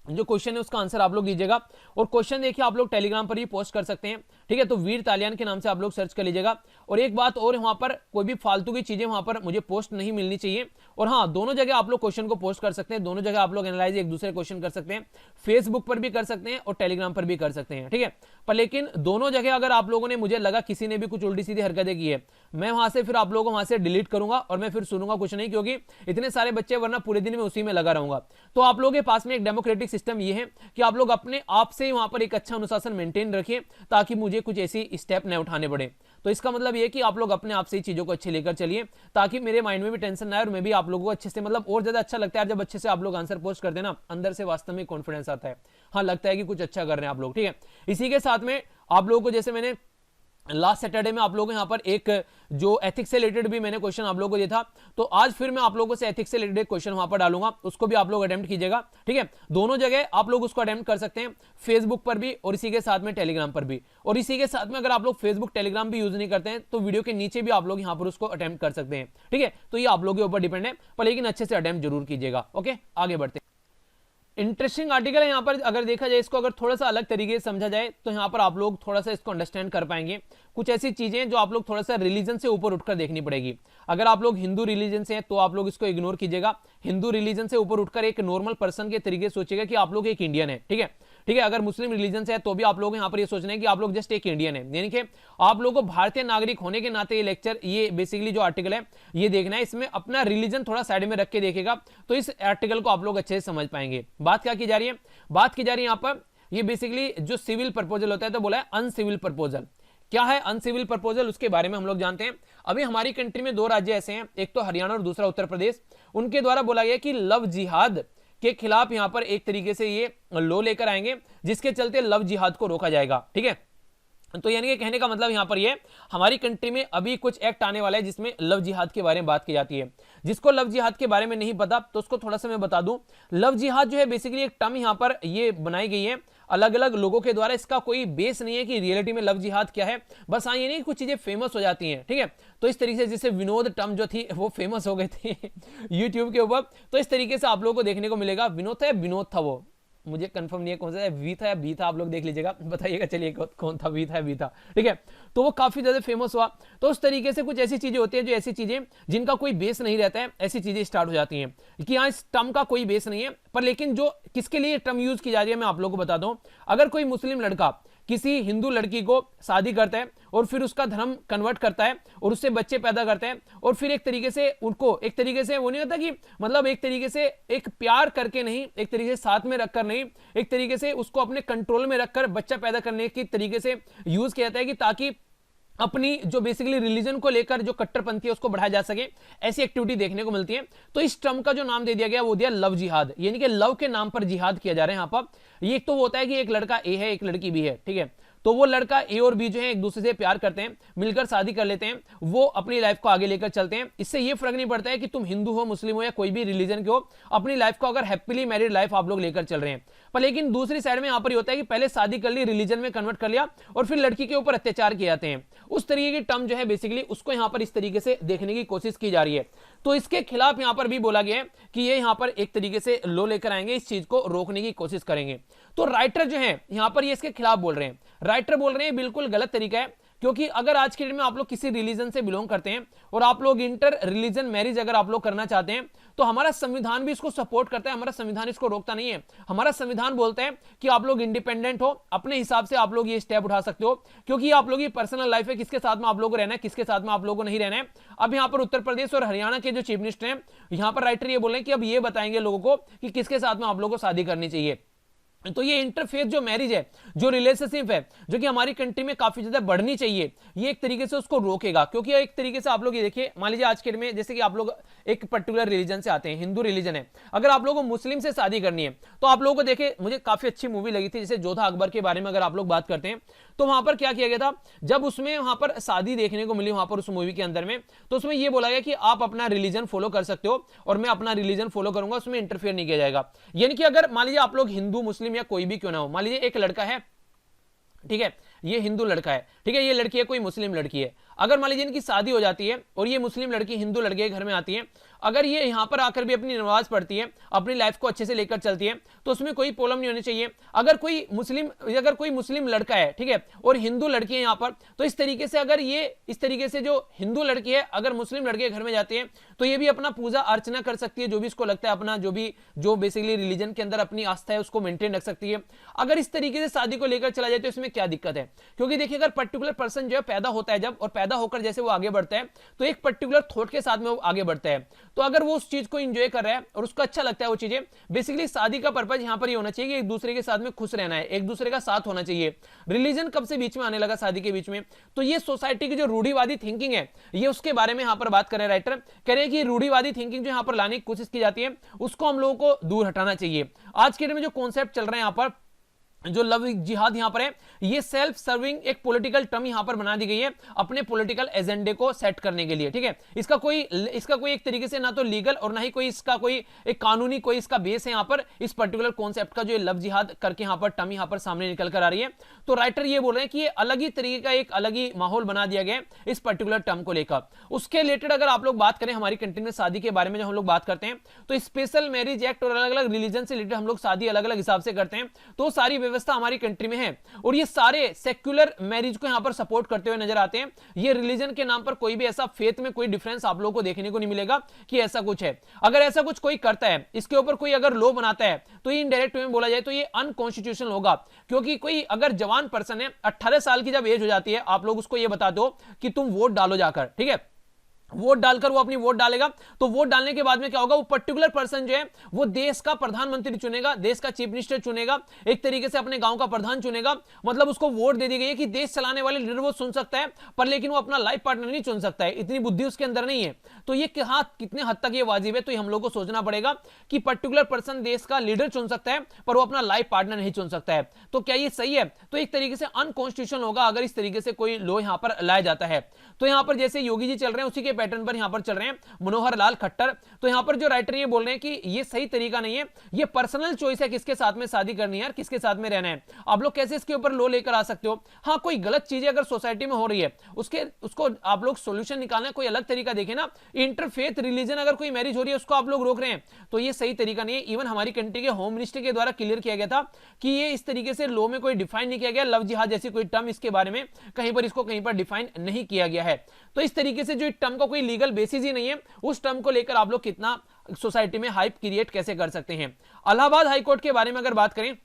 जो क्वेश्चन है उसका आंसर आप लोग दीजिएगा। और क्वेश्चन देखिए आप लोग टेलीग्राम पर ही पोस्ट कर सकते हैं, ठीक है, तो वीर तालियान के नाम से आप लोग सर्च कर लीजिएगा। और एक बात और, वहां पर कोई भी फालतू की चीजें वहां पर मुझे पोस्ट नहीं मिलनी चाहिए। और हाँ, दोनों जगह आप लोग क्वेश्चन को पोस्ट कर सकते हैं, दोनों जगह आप लोग एनालाइज एक दूसरे क्वेश्चन कर सकते हैं, फेसबुक पर भी कर सकते हैं और टेलीग्राम पर भी कर सकते हैं, ठीक है। पर लेकिन दोनों जगह अगर आप लोगों ने, मुझे लगा किसी ने भी कुछ उल्टी सीधी हरकतें की है, मैं वहां से फिर आप लोगों को वहां से डिलीट करूंगा और मैं फिर सुनूंगा कुछ नहीं, क्योंकि इतने सारे बच्चे, वरना पूरे दिन में उसी में लगा रहूंगा। तो आप लोगों के पास में एक डेमोक्रेटिक सिस्टम ये है कि आप लोग अपने आप से वहां पर एक अच्छा अनुशासन मेंटेन रखिए, ताकि मुझे कुछ ऐसी स्टेप न उठाने पड़े। तो इसका मतलब ये कि आप लोग अपने आप से ही चीजों को अच्छे लेकर चलिए, ताकि मेरे माइंड में भी टेंशन ना आए और मैं भी आप लोगों को अच्छे से, मतलब और ज्यादा अच्छा लगता है जब अच्छे से आप लोग आंसर पोस्ट करते हैं ना, अंदर से वास्तव में कॉन्फिडेंस आता है। हाँ, लगता है कि कुछ अच्छा कर रहे हैं आप लोग, ठीक है। इसी के साथ में आप लोगों को, जैसे मैंने लास्ट सैटरडे में आप लोगों को यहाँ पर एक जो एथिक्स से रिलेटेड भी मैंने क्वेश्चन आप लोगों को दिया था, तो आज फिर मैं आप लोगों से एथिक्स से रिलेटेड क्वेश्चन वहां पर डालूंगा, उसको भी आप लोग अटेम्प्ट कीजिएगा, ठीक है। दोनों जगह आप लोग उसको अटेम्प्ट कर सकते हैं, फेसबुक पर भी और इसी के साथ में टेलीग्राम पर भी। और इसी के साथ में अगर आप लोग फेसबुक टेलीग्राम भी यूज नहीं करते हैं तो वीडियो के नीचे भी आप लोग यहाँ पर उसको अटेम्प्ट कर सकते हैं, ठीक है। तो ये आप लोगों के ऊपर डिपेंड है, पर लेकिन अच्छे से अटेम्प्ट जरूर कीजिएगा। ओके, आगे बढ़ते हैं। इंटरेस्टिंग आर्टिकल है यहाँ पर, अगर देखा जाए इसको, अगर थोड़ा सा अलग तरीके से समझा जाए तो यहाँ पर आप लोग थोड़ा सा इसको अंडरस्टैंड कर पाएंगे। कुछ ऐसी चीजें जो आप लोग थोड़ा सा रिलीजन से ऊपर उठकर देखनी पड़ेगी। अगर आप लोग हिंदू रिलीजन से हैं तो आप लोग इसको इग्नोर कीजिएगा। हिंदू रिलीजन से ऊपर उठकर एक नॉर्मल पर्सन के तरीके सोचिएगा कि आप लोग एक इंडियन है, ठीक है, ठीक है। अगर मुस्लिम रिलीजन से है तो भी आप लोग यहाँ पर ये सोचना है कि आप लोग जस्ट एक इंडियन है, यानी कि आप लोगों को भारतीय नागरिक होने के नाते ये लेक्चर, ये बेसिकली जो आर्टिकल है ये देखना है। इसमें अपना रिलीजन थोड़ा साइड में रख के देखेगा तो इस आर्टिकल को आप लोग अच्छे से समझ पाएंगे। बात क्या की जा रही है, बात की जा रही है यहाँ पर, ये बेसिकली जो सिविल प्रपोजल होता है, तो बोला है अनसिविल प्रपोजल। क्या है अनसिविल प्रपोजल, उसके बारे में हम लोग जानते हैं। अभी हमारी कंट्री में दो राज्य ऐसे हैं, एक तो हरियाणा और दूसरा उत्तर प्रदेश। उनके द्वारा बोला गया कि लव जिहाद के खिलाफ यहां पर एक तरीके से ये लॉ लेकर आएंगे, जिसके चलते लव जिहाद को रोका जाएगा, ठीक है। तो यानी कि कहने का मतलब यहां पर ये, हमारी कंट्री में अभी कुछ एक्ट आने वाला है जिसमें लव जिहाद के बारे में बात की जाती है। जिसको लव जिहाद के बारे में नहीं पता तो उसको थोड़ा सा मैं बता दूं। लव जिहाद जो है बेसिकली एक टर्म यहां पर ये बनाई गई है अलग अलग लोगों के द्वारा। इसका कोई बेस नहीं है कि रियलिटी में लव जिहाद क्या है, बस हाँ ये नहीं, कुछ चीजें फेमस हो जाती हैं, ठीक है। तो इस तरीके से जैसे विनोद टर्म जो थी वो फेमस हो गई थी यूट्यूब के ऊपर, तो इस तरीके से आप लोगों को देखने को मिलेगा। विनोद था या विनोद था, वो मुझे कंफर्म नहीं है कौन सा है, वी था या बी था, आप लोग देख लीजिएगा, बताइएगा चलिए कौन था, वी था या बी था, ठीक है। तो वो काफी ज्यादा फेमस हुआ। तो उस तरीके से कुछ ऐसी चीजें होती है, जो ऐसी चीजें जिनका कोई बेस नहीं रहता है, ऐसी चीजें स्टार्ट हो जाती हैं कि हाँ इस टर्म का कोई बेस नहीं है, पर लेकिन जो किसके लिए टर्म यूज की जा रही है मैं आप लोगों को बता दूं। अगर कोई मुस्लिम लड़का किसी हिंदू लड़की को शादी करता है और फिर उसका धर्म कन्वर्ट करता है और उससे बच्चे पैदा करता है, और फिर एक तरीके से उनको एक तरीके से वो नहीं होता कि मतलब एक तरीके से एक प्यार करके नहीं, एक तरीके से साथ में रखकर नहीं, एक तरीके से उसको अपने कंट्रोल में रखकर बच्चा पैदा करने की तरीके से यूज किया जाता है कि ताकि अपनी जो बेसिकली रिलीजन को लेकर जो कट्टरपंथी है उसको बढ़ाया जा सके, ऐसी एक्टिविटी देखने को मिलती है। तो इस टर्म का जो नाम दे दिया गया वो दिया लव जिहाद, यानी कि लव के नाम पर जिहाद किया जा रहा है यहाँ पर। ये एक तो वो होता है कि एक लड़का ए है एक लड़की बी है, ठीक है, तो वो लड़का ए और बी जो है एक दूसरे से प्यार करते हैं, मिलकर शादी कर लेते हैं, वो अपनी लाइफ को आगे लेकर चलते हैं। इससे ये फर्क नहीं पड़ता है कि तुम हिंदू हो, मुस्लिम हो या कोई भी रिलीजन के हो, अपनी लाइफ को अगर हैप्पीली मैरिड लाइफ आप लोग लेकर चल रहे हैं। पर लेकिन दूसरी साइड में यहां पर होता है कि पहले शादी कर ली, रिलीजन में कन्वर्ट कर लिया और फिर लड़की के ऊपर अत्याचार किए जाते हैं। उस तरीके की टर्म जो है बेसिकली उसको यहां पर इस तरीके से देखने की कोशिश की जा रही है। तो इसके खिलाफ यहां पर भी बोला गया है कि ये यहां पर एक तरीके से लॉ लेकर आएंगे, इस चीज को रोकने की कोशिश करेंगे। तो राइटर जो है यहां पर ये इसके खिलाफ बोल रहे हैं। राइटर बोल रहे हैं बिल्कुल गलत तरीका है, क्योंकि अगर आज के डेट में आप लोग किसी रिलीजन से बिलोंग करते हैं और आप लोग इंटर रिलीजन मैरिज अगर आप लोग करना चाहते हैं तो हमारा संविधान भी इसको सपोर्ट करता है, हमारा संविधान इसको रोकता नहीं है। हमारा संविधान बोलता है कि आप लोग इंडिपेंडेंट हो, अपने हिसाब से आप लोग ये स्टेप उठा सकते हो, क्योंकि आप लोग की पर्सनल लाइफ है, किसके साथ में आप लोगों को रहना है, किसके साथ में आप लोगों को नहीं रहना है। अब यहाँ पर उत्तर प्रदेश और हरियाणा के जो चीफ मिनिस्टर हैं, यहाँ पर राइटर ये बोल रहे हैं कि अब ये बताएंगे लोगों को कि किसके साथ में आप लोगों को शादी करनी चाहिए। तो ये इंटरफेथ जो मैरिज है, जो रिलेशनशिप है, जो कि हमारी कंट्री में काफी ज्यादा बढ़नी चाहिए, ये एक तरीके से उसको रोकेगा। क्योंकि एक तरीके से आप लोग ये देखिए, मान लीजिए आज के डेट में जैसे कि आप लोग एक पर्टिकुलर रिलीजन से आते हैं, हिंदू रिलीजन है, अगर आप लोगों को मुस्लिम से शादी करनी है तो आप लोगों को देखे, मुझे काफी अच्छी मूवी लगी थी जैसे जोधा अकबर के बारे में अगर आप लोग बात करते हैं, तो वहां पर क्या किया गया था, जब उसमें वहां पर शादी देखने को मिली वहां पर उस मूवी के अंदर में, तो उसमें यह बोला गया कि आप अपना रिलीजन फॉलो कर सकते हो और मैं अपना रिलीजन फॉलो करूंगा, उसमें इंटरफेयर नहीं किया जाएगा। यानी कि अगर मान लीजिए आप लोग हिंदू मुस्लिम या कोई भी क्यों ना हो, मान लीजिए एक लड़का है, ठीक है, ये हिंदू लड़का है, ठीक है, ये लड़की है कोई मुस्लिम लड़की है, अगर मान लीजिए इनकी शादी हो जाती है और ये मुस्लिम लड़की हिंदू लड़के के घर में आती है, अगर ये यहाँ पर आकर भी अपनी नमाज पढ़ती है, अपनी लाइफ को अच्छे से लेकर चलती है, तो उसमें कोई प्रॉब्लम नहीं होनी चाहिए। अगर कोई मुस्लिम लड़का है, ठीक है, और हिंदू लड़की है यहाँ पर, तो इस तरीके से अगर ये इस तरीके से जो हिंदू लड़की है अगर मुस्लिम लड़के के घर में जाती है, तो ये भी अपना पूजा अर्चना कर सकती है, जो भी इसको लगता है, अपना जो बेसिकली रिलीजन के अंदर अपनी आस्था है उसको मेंटेन रख सकती है। अगर इस तरीके से शादी को लेकर चला जाए तो इसमें क्या दिक्कत है? क्योंकि देखिए, अगर पर्टिकुलर पर्सन जो है पैदा होता है जब, और पैदा होकर जैसे वो आगे बढ़ता है, तो एक पर्टिकुलर थॉट के साथ में वो आगे बढ़ता है। तो अगर वो उस चीज को एंजॉय कर रहा है और उसको अच्छा लगता है वो चीजें, बेसिकली शादी का पर्पज यहां पर ये होना चाहिए कि एक दूसरे के साथ में खुश रहना है, एक दूसरे का साथ होना चाहिए। रिलीजन कब से बीच में आने लगा शादी के बीच में? तो ये सोसाइटी की जो रूढ़िवादी थिंकिंग है, ये उसके बारे में यहां पर बात कर रहे हैं राइटर, कह रहे हैं कि रूढ़िवादी थिंकिंग जो यहां पर लाने की कोशिश की जाती है, उसको हम लोगों को दूर हटाना चाहिए। आज के डेट में जो कॉन्सेप्ट चल रहे हैं यहां पर, जो लव जिहाद यहां पर है, ये सेल्फ सर्विंग एक पॉलिटिकल टर्म यहां पर बना दी गई है अपने पॉलिटिकल एजेंडे को सेट करने के लिए, ठीक है। इसका कोई एक तरीके से ना तो लीगल और ना ही कोई इसका कोई एक कानूनी कोई इसका बेस है यहां पर, इस पर्टिकुलर कॉन्सेप्ट का जो लव जिहाद करके यहां पर टर्म यहां पर सामने निकल कर आ रही है। तो राइटर ये बोल रहे हैं कि ये अलग ही तरीके का एक अलग ही माहौल बना दिया गया इस पर्टिकुलर टर्म को लेकर। उसके रिलेटेड अगर आप लोग बात करें हमारी कंट्री में शादी के बारे में, जो हम लोग बात करते हैं, तो स्पेशल मैरिज एक्ट और अलग अलग रिलीजन से रिलेटेड हम लोग शादी अलग अलग हिसाब से करते हैं, तो सारी व्यवस्था हमारी कंट्री में है। और ये सारे सेक्युलर मैरिज को यहां पर सपोर्ट करते हुए नजर आते हैं। ये रिलीजन के नाम पर कोई भी ऐसा फेथ में कोई डिफरेंस आप लोगों को देखने को नहीं मिलेगा कि ऐसा कुछ है। अगर ऐसा कुछ कोई करता है, इसके ऊपर कोई अगर लॉ बनाता है, तो ये इनडायरेक्ट में बोला जाए तो ये अनकॉन्स्टिट्यूशनल होगा। क्योंकि कोई अगर जवान पर्सन है, 18 साल की जब एज हो जाती है, आप लोग उसको ये बता दो कि तुम वोट डालो जाकर, ठीक है, वोट डालकर वो अपनी वोट डालेगा, तो वोट डालने के बाद में क्या होगा, वो पर्टिकुलर पर्सन जो है वो देश का प्रधानमंत्री चुनेगा, देश का चीफ मिनिस्टर चुनेगा, एक तरीके से अपने गांव का प्रधान चुनेगा। मतलब उसको वोट दे दी गई है कि देश चलाने वाले लीडर वो सुन सकता है, पर लेकिन वो अपना लाइफ पार्टनर नहीं चुन सकता है, इतनी बुद्धि उसके अंदर नहीं है। तो ये कितने हद तक ये वाजिब है, तो हम लोग को सोचना पड़ेगा कि पर्टिकुलर पर्सन देश का लीडर चुन सकता है, पर वो अपना लाइफ पार्टनर नहीं चुन सकता है। तो क्या ये सही है? तो एक तरीके से अनकॉन्स्टिट्यूशनल होगा अगर इस तरीके से कोई लॉ यहां पर लाया जाता है। तो यहां पर जैसे योगी जी चल रहे हैं, उसी के पैटर्न पर यहां पर चल रहे हैं मनोहर लाल खट्टर। तो यहां पर जो राइटर ये बोल रहे हैं कि ये सही तरीका नहीं है, ये पर्सनल चॉइस है किसके साथ में शादी करनी है और किसके साथ में रहना है। आप लोग कैसे इसके ऊपर लॉ लेकर आ सकते हो? हाँ, कोई गलत चीजें अगर सोसाइटी में हो रही है, उसको आप लोग सोल्यूशन निकालना कोई अलग तरीका देखें ना। इंटरफेथ रिलीजन अगर कोई मैरिज हो रही है उसको आप लोग रोक रहे हैं, तो ये सही तरीका नहीं है। इवन हमारी कंट्री के होम मिनिस्टर के द्वारा क्लियर किया गया था कि ये इस तरीके से लॉ में कोई डिफाइन नहीं किया गया, लव जिहाद जैसी कोई टर्म इसके बारे में कहीं पर इसको कहीं पर डिफाइन नहीं किया गया है। तो इस तरीके से जो टर्म का कोई लीगल बेसिस ही नहीं है, उस टर्म को लेकर आप लोग कितना सोसाइटी में हाइप क्रिएट कैसे कर सकते हैं। इलाहाबाद हाईकोर्ट के बारे में अगर बात करें,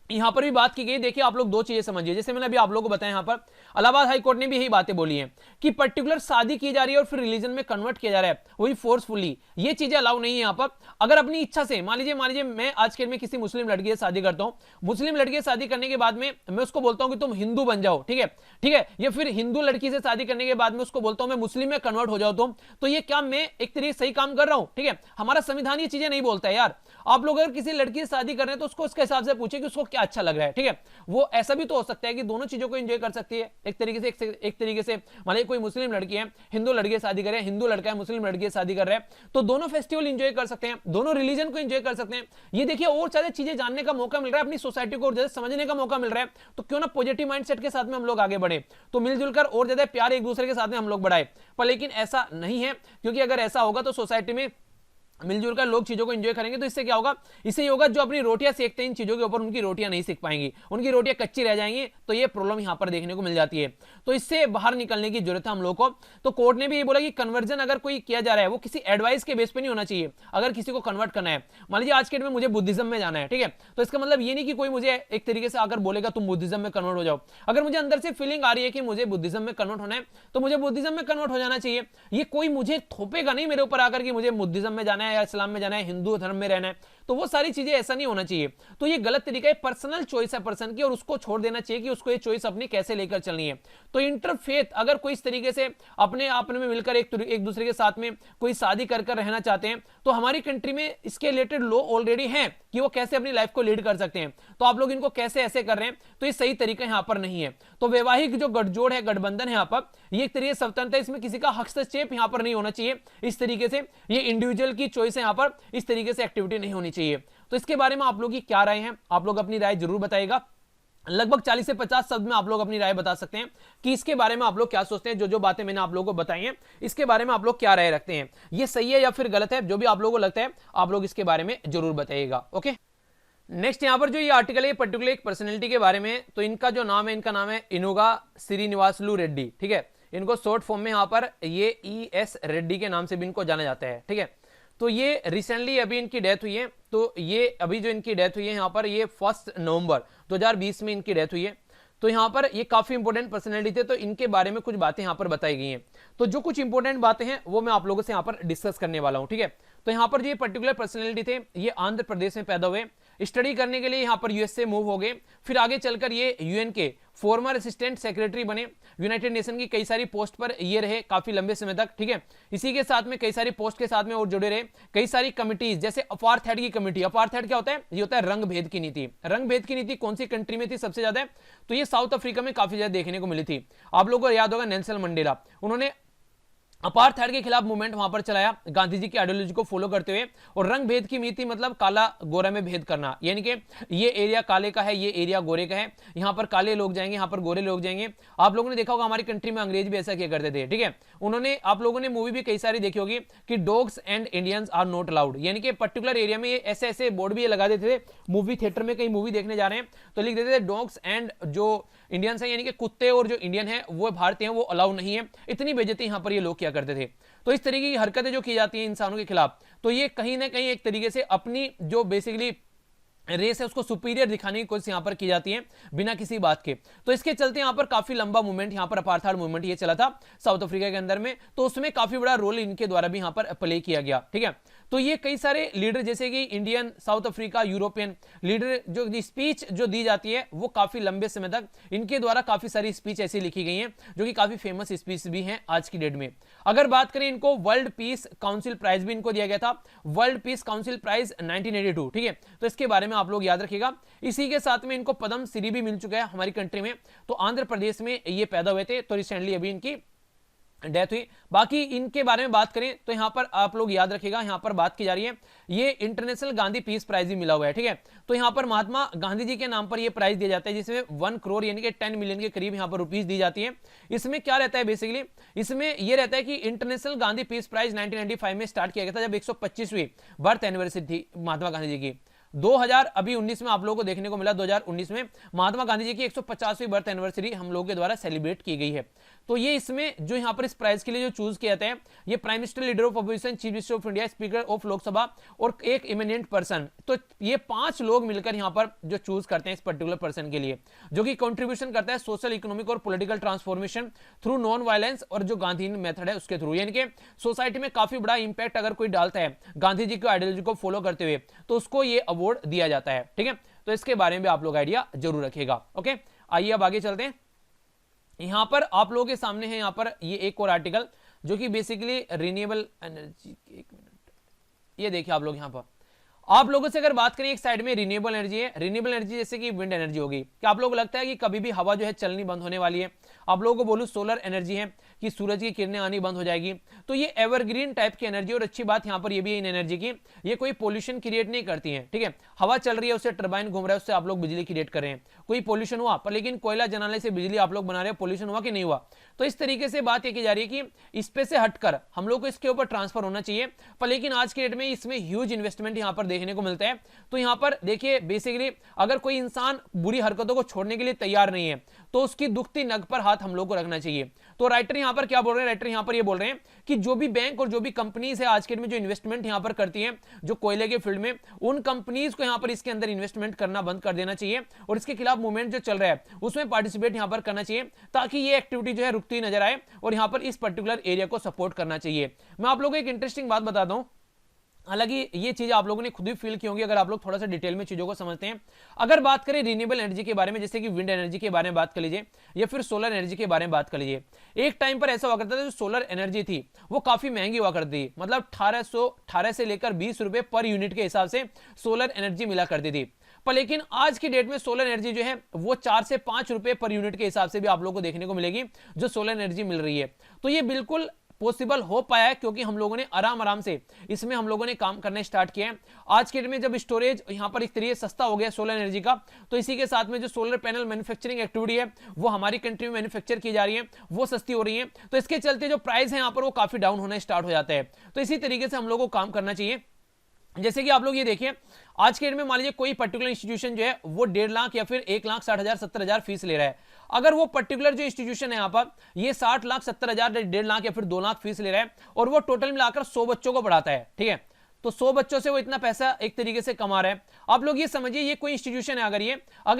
यहां पर भी बात की गई। देखिए, आप लोग दो चीजें समझिए, जैसे मैंने अभी आप लोगों को बताया, यहां पर इलाहाबाद हाईकोर्ट ने भी यही बातें बोली हैं कि पर्टिकुलर शादी की जा रही है और फिर रिलीजन में कन्वर्ट किया जा रहा है, वही फोर्सफुली, ये चीजें अलाउ नहीं है यहां पर। अगर अपनी इच्छा से मान लीजिए मैं आज के में किसी मुस्लिम लड़की से शादी करता हूं, मुस्लिम लड़की से शादी करने के बाद में मैं उसको बोलता हूं कि तुम हिंदू बन जाओ, ठीक है, या फिर हिंदू लड़की से शादी करने के बाद में उसको बोलता हूं मैं मुस्लिम में कन्वर्ट हो जाओ तुम, तो ये क्या मैं एक तरीके सही काम कर रहा हूं? ठीक है, हमारा संविधान ये चीजें नहीं बोलता है यार। आप लोग अगर किसी लड़की से शादी कर रहे हैं तो उसको उसके हिसाब से पूछे कि उसको क्या अच्छा लग रहा है, ठीक है। वो ऐसा भी तो हो सकता है कि दोनों चीजों को एंजॉय कर सकती है एक तरीके से मान लीजिए कोई मुस्लिम लड़की है, हिंदू लड़के से शादी कर रहे हैं, हिंदू लड़का है मुस्लिम लड़की से शादी कर रहे हैं, तो दोनों फेस्टिवल एंजॉय कर सकते हैं, दोनों रिलीजन को एंजॉय कर सकते हैं। ये देखिए, और ज्यादा चीजें जानने का मौका मिल रहा है, अपनी सोसाइटी को और ज्यादा समझने का मौका मिल रहा है, तो क्यों ना पॉजिटिव माइंडसेट के साथ में हम लोग आगे बढ़े, तो मिलजुल कर और ज्यादा प्यार एक दूसरे के साथ में हम लोग बढ़ाए। पर लेकिन ऐसा नहीं है, क्योंकि अगर ऐसा होगा तो सोसाइटी में मिलजुल कर लोग चीजों को एंजॉय करेंगे, तो इससे क्या होगा? इससे ये होगा जो अपनी रोटियां सेकते हैं इन चीजों के ऊपर, उनकी रोटियां नहीं सेक पाएंगी, उनकी रोटियां कच्ची रह जाएंगी, तो ये प्रॉब्लम यहां पर देखने को मिल जाती है। तो इससे बाहर निकलने की जरूरत है हम लोग को। तो कोर्ट ने भी ये बोला कि कन्वर्जन अगर कोई किया जा रहा है वो किसी एडवाइस के बेस पे नहीं होना चाहिए। अगर किसी को कन्वर्ट करना है, मान लीजिए आज के डेट में मुझे बुद्धिज्म में जाना है, ठीक है, तो इसका मतलब ये नहीं कि कोई मुझे एक तरीके से आकर बोलेगा तुम बुद्धिज्म में कन्वर्ट हो जाओ। अगर मुझे अंदर से फीलिंग आ रही है कि मुझे बुद्धिज्म में कन्वर्ट होना है, तो मुझे बुद्धिज्म में कन्वर्ट हो जाना चाहिए। ये कोई मुझे थोपेगा नहीं मेरे ऊपर आकर कि मुझे बुद्धिज्म में जाना है या इस्लाम में जाना है, हिंदू धर्म में रहना है, तो वो सारी चीजें ऐसा नहीं होना चाहिए। तो ये गलत तरीका है, पर्सनल चॉइस है पर्सन की, और उसको छोड़ देना चाहिए कि उसको ये चॉइस अपनी कैसे लेकर चलनी है। तो इंटरफेथ अगर कोई इस तरीके से अपने आप में मिलकर एक दूसरे के साथ में कोई शादी कर रहना चाहते हैं, तो हमारी कंट्री में इसके रिलेटेड लॉ ऑलरेडी है कि वो कैसे अपनी लाइफ को लीड कर सकते हैं। तो आप लोग इनको कैसे ऐसे कर रहे हैं, तो ये सही तरीका यहां पर नहीं है। तो वैवाहिक जो गठजोड़ है, गठबंधन है यहां पर, ये एक तरीके से स्वतंत्र है, इसमें किसी का हस्तक्षेप यहां पर नहीं होना चाहिए। इस तरीके से ये इंडिविजुअल की चॉइस है, यहां पर इस तरीके से एक्टिविटी नहीं होनी चाहिए। तो इसके बारे में आप लोग की क्या राय है? आप लोग अपनी राय जरूर बताइएगा। लगभग 40 से 50 शब्द में आप लोग अपनी राय बता सकते हैं कि इसके बारे में आप लोग क्या सोचते हैं। जो बातें मैंने आप लोगों को बताई हैं इसके बारे में आप लोग क्या राय रखते हैं, ये सही है या फिर गलत है, जो भी आप लोगों को लगता है आप लोग इसके बारे में जरूर बताइएगा। ओके, नेक्स्ट यहां पर जो ये आर्टिकल है पर्टिकुलर एक पर्सनैलिटी के बारे में, तो इनका जो नाम है, इनका नाम है इनुगा श्रीनिवासलू रेड्डी। ठीक है, इनको शॉर्ट फॉर्म में यहां पर ये ES रेड्डी के नाम से भी इनको जाना जाता है। ठीक है, तो ये रिसेंटली अभी इनकी डेथ हुई है। तो ये अभी जो इनकी डेथ हुई है यहाँ पर, ये 1 नवंबर 2020 में इनकी डेथ हुई है। तो यहाँ पर ये काफी इंपॉर्टेंट पर्सनैलिटी थे, तो इनके बारे में कुछ बातें यहाँ पर बताई गई हैं। तो जो कुछ इंपॉर्टेंट बातें हैं वो मैं आप लोगों से यहाँ पर डिस्कस करने वाला हूँ। ठीक है, तो यहाँ पर जो ये पर्टिकुलर पर्सनैलिटी थे ये आंध्र प्रदेश में पैदा हुए, स्टडी करने के लिए यहाँ पर यूएसए मूव हो गए, फिर आगे चलकर ये यूएन के फॉर्मर असिस्टेंट सेक्रेटरी बने, यूनाइटेड नेशन की कई सारी पोस्ट पर ये रहे काफी लंबे समय तक। ठीक है, इसी के साथ में कई सारी पोस्ट के साथ में और जुड़े रहे, कई सारी कमिटीज, जैसे अपार्थाइड की कमिटी। अपार्थाइड क्या होता है? ये होता है रंग भेद की नीति। रंग भेद की नीति कौन सी कंट्री में थी सबसे ज्यादा? तो ये साउथ अफ्रीका में काफी ज्यादा देखने को मिली थी। आप लोगों को याद होगा नेल्सन मंडेला, उन्होंने अपार्थाइड के खिलाफ मूवमेंट वहां पर चलाया गांधी जी की आइडियोलॉजी को फॉलो करते हुए। और रंग भेद की नीति मतलब काला गोरा में भेद करना, यानी कि ये एरिया काले का है, ये एरिया गोरे का है, यहां पर काले लोग जाएंगे, यहां पर गोरे लोग जाएंगे। आप लोगों ने देखा होगा हमारी कंट्री में अंग्रेज भी ऐसा किया करते थे। ठीक है, उन्होंने, आप लोगों ने मूवी भी कई सारी देखी होगी कि dogs and Indians are not allowed, यानी कि पर्टिकुलर एरिया में ऐसे ऐसे बोर्ड भी लगा देते थे। मूवी थिएटर में कहीं मूवी देखने जा रहे हैं तो लिख देते थे डॉग्स एंड जो इंडियंस है, यानी कि कुत्ते और जो इंडियन है वो भारतीय हैं वो अलाउ नहीं है। इतनी बेइज्जती यहां पर ये लोग किया करते थे। तो इस तरीके की हरकतें जो की जाती हैं इंसानों के खिलाफ, तो ये कहीं ना कहीं एक तरीके से अपनी जो बेसिकली रेस है उसको सुपीरियर दिखाने की कोशिश यहां पर की जाती है बिना किसी बात के। तो इसके चलते यहां पर काफी लंबा मूवमेंट, यहां पर अपार्थाइड मूवमेंट ये चला था साउथ अफ्रीका के अंदर में, तो उसमें काफी बड़ा रोल इनके द्वारा भी यहां पर प्ले किया गया। ठीक है, तो ये कई सारे लीडर जैसे कि Indian, south Africa, European leader जो स्पीच जो दी जाती है वो काफी लंबे समय तक इनके द्वारा काफी सारी स्पीच ऐसी लिखी गई हैं जो कि काफी फेमस स्पीच भी हैं आज की डेट में। अगर बात करें, इनको वर्ल्ड पीस काउंसिल प्राइज भी इनको दिया गया था, वर्ल्ड पीस काउंसिल प्राइज 1982। ठीक है, तो इसके बारे में आप लोग याद रखिएगा। इसी के साथ में इनको पद्म श्री भी मिल चुका है हमारी कंट्री में। तो आंध्र प्रदेश में ये पैदा हुए थे, तो रिसेंटली अभी इनकी डेथ हुई। बाकी इनके बारे में बात करें तो यहां पर आप लोग याद रखिएगा, यहां पर बात की जा रही है ये इंटरनेशनल गांधी पीस प्राइज भी मिला हुआ है। ठीक है, तो यहां पर महात्मा गांधी जी के नाम पर ये प्राइज दिया जाता है, जिसमें 1 करोड़ यानी कि 10 मिलियन के करीब यहां पर रुपीस दी जाती है। इसमें क्या रहता है बेसिकली, इसमें यह रहता है कि इंटरनेशनल गांधी पीस प्राइज 1995 में स्टार्ट किया गया था, जब 125वीं बर्थ एनिवर्सरी थी महात्मा गांधी जी की। 2000 अभी 19 में आप लोगों को देखने को मिला, 2019 में महात्मा गांधी जी की 150वीं बर्थ एनिवर्सरी हम लोगों के द्वारा सेलिब्रेट की गई है। तो ये इसमें जो यहां पर इस प्राइज के लिए जो चूज किया जाता है, ये prime minister, leader of opposition, chief minister of India, speaker of Lok Sabha और एक इमिनेंट पर्सन। तो ये 5 लोग मिलकर यहां पर जो चूज करते हैं इस पर्टिकुलर पर्सन के लिए, जो कि कंट्रीब्यूशन करता है सोशल, इकोनॉमिक और political transformation through non violence और जो गांधी मेथड है उसके थ्रू, यानी कि सोसाइटी में काफी बड़ा इंपैक्ट अगर कोई डालता है गांधी जी की आइडियोलॉजी को फॉलो करते हुए, तो उसको ये अवार्ड दिया जाता है। ठीक है, तो इसके बारे में भी आप लोग आइडिया जरूर रखिएगा। ओके, आइए अब आगे चलते हैं। यहां पर आप लोगों के सामने है यहां पर ये एक और आर्टिकल जो कि बेसिकली रिन्यूएबल एनर्जी, एक मिनट, ये देखिए आप लोग यहां पर आप लोगों से अगर बात करें, एक साइड में रिन्यूएबल एनर्जी है, रिन्यूएबल एनर्जी जैसे कि विंड एनर्जी होगी। क्या आप लोगों को लगता है कि कभी भी हवा जो है चलनी बंद होने वाली है? आप लोगों को बोलूं सोलर एनर्जी है कि सूरज की किरणें आनी बंद हो जाएगी। तो ये एवरग्रीन टाइप की एनर्जी, और अच्छी बात यहां पर ये भी है इन एनर्जी की, ये कोई पोल्यूशन क्रिएट नहीं करती है। ठीक है, हवा चल रही है, उससे टर्बाइन घूम रहा है, उससे आप लोग बिजली क्रिएट कर रहे हैं, कोई पोल्यूशन हुआ पर, लेकिन कोयला जलाने से बिजली आप लोग बना रहे हो, पोल्यूशन हुआ कि नहीं हुआ? तो इस तरीके से बात ये की जा रही है कि इस पे से हटकर हम लोग को इसके ऊपर ट्रांसफर होना चाहिए, पर लेकिन आज के डेट में इसमें ह्यूज इन्वेस्टमेंट यहां पर देखने को मिलता है। तो यहां पर देखिए बेसिकली अगर कोई इंसान बुरी हरकतों को छोड़ने के लिए तैयार नहीं है तो उसकी दुखती नग पर हाथ हम लोग को रखना चाहिए। तो राइटर यहां पर क्या बोल रहे हैं, राइटर यहां पर ये बोल रहे हैं कि जो भी बैंक और जो भी कंपनीज है आज के डेट में जो इन्वेस्टमेंट यहां पर करती हैं जो कोयले के फील्ड में, उन कंपनीज को यहां पर इसके अंदर इन्वेस्टमेंट करना बंद कर देना चाहिए और इसके खिलाफ मूवमेंट जो चल रहा है उसमें पार्टिसिपेट यहां पर करना चाहिए, ताकि ये एक्टिविटी जो है रुकती नजर आए और यहां पर इस पर्टिकुलर एरिया को सपोर्ट करना चाहिए। मैं आप लोगों को एक इंटरेस्टिंग बात बताता हूं, हालांकि ये चीज आप लोगों ने खुद ही फील की होंगी अगर आप लोग थोड़ा सा डिटेल में चीजों को समझते हैं। अगर बात करें रिन्यूएबल एनर्जी के बारे में, जैसे कि विंड एनर्जी के बारे में बात कर लीजिए या फिर सोलर एनर्जी के बारे में बात कर लीजिए, एक टाइम पर ऐसा हुआ करता था जो सोलर एनर्जी थी वो काफी महंगी हुआ करती थी, मतलब 1818 से लेकर 20 रुपए पर यूनिट के हिसाब से सोलर एनर्जी मिला करती थी। पर लेकिन आज की डेट में सोलर एनर्जी जो है वो 4 से 5 रुपए पर यूनिट के हिसाब से भी आप लोगों को देखने को मिलेगी जो सोलर एनर्जी मिल रही है। तो ये बिल्कुल पॉसिबल हो पाया है क्योंकि हम लोगों ने आराम आराम से इसमें हम लोगों ने काम करने स्टार्ट किया है। आज के डेट में जब स्टोरेज यहां पर इस तरीके सस्ता हो गया सोलर एनर्जी का, तो इसी के साथ में जो सोलर पैनल मैन्युफैक्चरिंग एक्टिविटी है वो हमारी कंट्री में मैन्युफैक्चर की जा रही है, वो सस्ती हो रही है, तो इसके चलते जो प्राइस है यहां पर वो काफी डाउन होना स्टार्ट हो जाता है। तो इसी तरीके से हम लोग को काम करना चाहिए। जैसे कि आप लोग ये देखिए, आज के डेट में मान लीजिए कोई पर्टिकुलर इंस्टीट्यूशन जो है वो 1.5 लाख या फिर 1,60,000 70,000 फीस ले रहा है। अगर वो पर्टिकुलर जो इंस्टीट्यूशन है यहाँ पर ये 60 लाख 70,000 1.5 लाख या फिर 2 लाख फीस ले रहा है और वो टोटल मिलाकर 100 बच्चों को पढ़ाता है, ठीक है, तो 100 बच्चों से वो इतना पैसा एक तरीके से कमा रहा है। आप लोग ये समझिए ये कोई इंस्टीट्यूशन है, अगर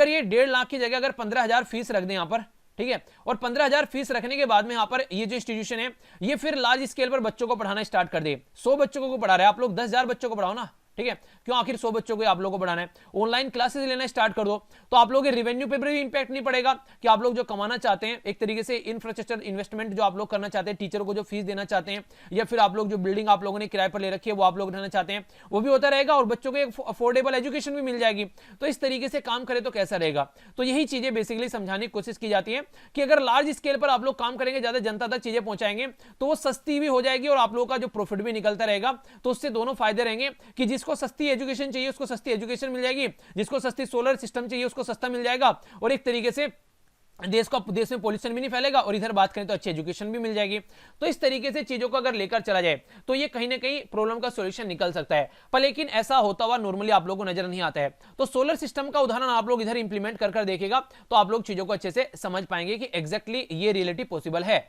ये 1.5 लाख की जगह अगर 15,000 फीस रख दें यहाँ पर, ठीक है, और 15,000 फीस रखने के बाद में यहां पर ये जो इंस्टीट्यूशन है ये फिर लार्ज स्केल पर बच्चों को पढ़ाना स्टार्ट कर दे। 100 बच्चों को पढ़ा रहा है, आप लोग 10,000 बच्चों को पढ़ाओ ना, ठीक है, क्यों, आखिर 100 बच्चों को आप लोगों को बढ़ाना है, ऑनलाइन क्लासेस लेना स्टार्ट कर दो, तो आप लोगों के रेवेन्यू पे भी इंपैक्ट नहीं पड़ेगा कि आप लोग जो कमाना चाहते हैं एक तरीके से इंफ्रास्ट्रक्चर इन्वेस्टमेंट जो आप लोग करना चाहते हैं, टीचरों को जो फीस देना चाहते हैं या फिर आप लोग जो बिल्डिंग आप लोगों ने किराए पर ले रखी है वो आप लोग रहना चाहते हैं वो भी होता रहेगा और बच्चों को एक अफोर्डेबल एजुकेशन भी मिल जाएगी। तो इस तरीके से काम करें तो कैसा रहेगा, तो यही चीजें बेसिकली समझाने की कोशिश की जाती है कि अगर लार्ज स्केल पर आप लोग काम करेंगे, ज्यादा जनता तक चीजें पहुंचाएंगे तो वो सस्ती भी हो जाएगी और आप लोगों का जो प्रॉफिट भी निकलता रहेगा। तो उससे दोनों फायदे रहेंगे कि जिसको सस्ती एजुकेशन चाहिए उसको सस्ती एजुकेशन मिल जाएगी, जिसको सस्ती सोलर सिस्टम चाहिए उसको सस्ता मिल जाएगा और एक तरीके से देश में पॉल्यूशन भी नहीं फैलेगा और इधर बात करें तो अच्छी एजुकेशन भी मिल जाएगी। तो इस तरीके से चीजों को अगर लेकर चला जाए तो ये कहीं ना कहीं प्रॉब्लम का सॉल्यूशन निकल सकता है, पर लेकिन ऐसा होता हुआ नॉर्मली आप लोगों को नजर नहीं आता है। तो सोलर सिस्टम का उदाहरण आप लोग इधर इंप्लीमेंट कर देखेगा तो आप लोग चीजों को अच्छे से समझ पाएंगे कि एग्जैक्टली ये रियलिटी पॉसिबल है।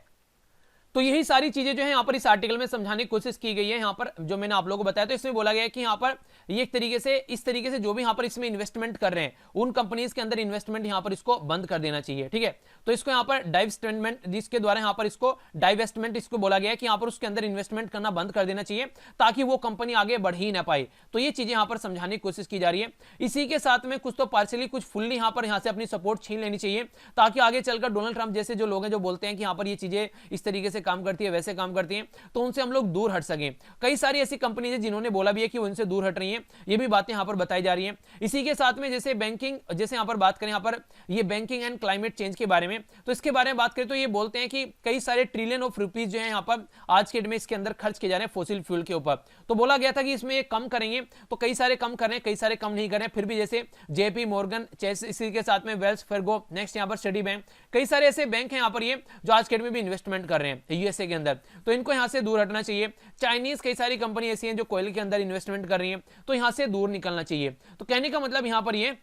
तो यही सारी चीजें जो है यहाँ पर इस आर्टिकल में समझाने की कोशिश की गई है। यहाँ पर जो मैंने आप लोगों को बताया तो इसमें बोला गया है कि यहाँ पर ये एक तरीके से इस तरीके से जो भी यहाँ पर इसमें इन्वेस्टमेंट कर रहे हैं उन कंपनीज के अंदर इन्वेस्टमेंट यहाँ पर इसको बंद कर देना चाहिए, ठीक है। तो इसको यहाँ पर डाइवेस्टमेंट जिसके द्वारा यहाँ पर इसको डाइवेस्टमेंट इसको बोला गया है कि यहाँ पर उसके अंदर इन्वेस्टमेंट करना बंद कर देना चाहिए ताकि वो कंपनी आगे बढ़ ही ना पाए। तो ये चीजें यहाँ पर समझाने की कोशिश की जा रही है। इसी के साथ में कुछ तो पार्शियली कुछ फुल्ली यहाँ से अपनी सपोर्ट छीन लेनी चाहिए ताकि आगे चलकर डोनाल्ड ट्रंप जैसे जो लोग हैं जो बोलते हैं कि यहाँ पर ये चीजें इस तरीके से काम करती है वैसे काम करती हैं तो उनसे हम लोग दूर हट सकें। कई सारी ऐसी कंपनीज हैं जिन्होंने बोला भी है कि वो इनसे दूर हट रही हैं, ये भी बातें यहां पर बताई जा रही हैं। इसी के साथ में जैसे बैंकिंग, जैसे यहां पर बात करें यहां पर ये बैंकिंग एंड क्लाइमेट चेंज के बारे में, तो इसके बारे में बात करें तो ये बोलते हैं कि कई सारे ट्रिलियन ऑफ रुपीज जो है यहां पर आज के डेट में इसके अंदर खर्च किए जा रहे हैं फॉसिल फ्यूल के ऊपर। तो बोला गया था कि इसमें कम करेंगे तो कई सारे कम कर रहे हैं, कई सारे कम नहीं कर रहे हैं, फिर भी जैसे जेपी मॉर्गन, इसी के साथ में वेल्स फार्गो, नेक्स्ट यहां पर स्टडी बैंक, कई सारे ऐसे बैंक हैं यहां पर ये जो आज के डेट में भी इन्वेस्टमेंट कर रहे हैं यूएसए के अंदर, तो इनको यहां से दूर हटना चाहिए। चाइनीज कई सारी कंपनी ऐसी हैं जो कोयले के अंदर इन्वेस्टमेंट कर रही हैं, तो यहां से दूर निकलना चाहिए। तो कहने का मतलब यहां पर ये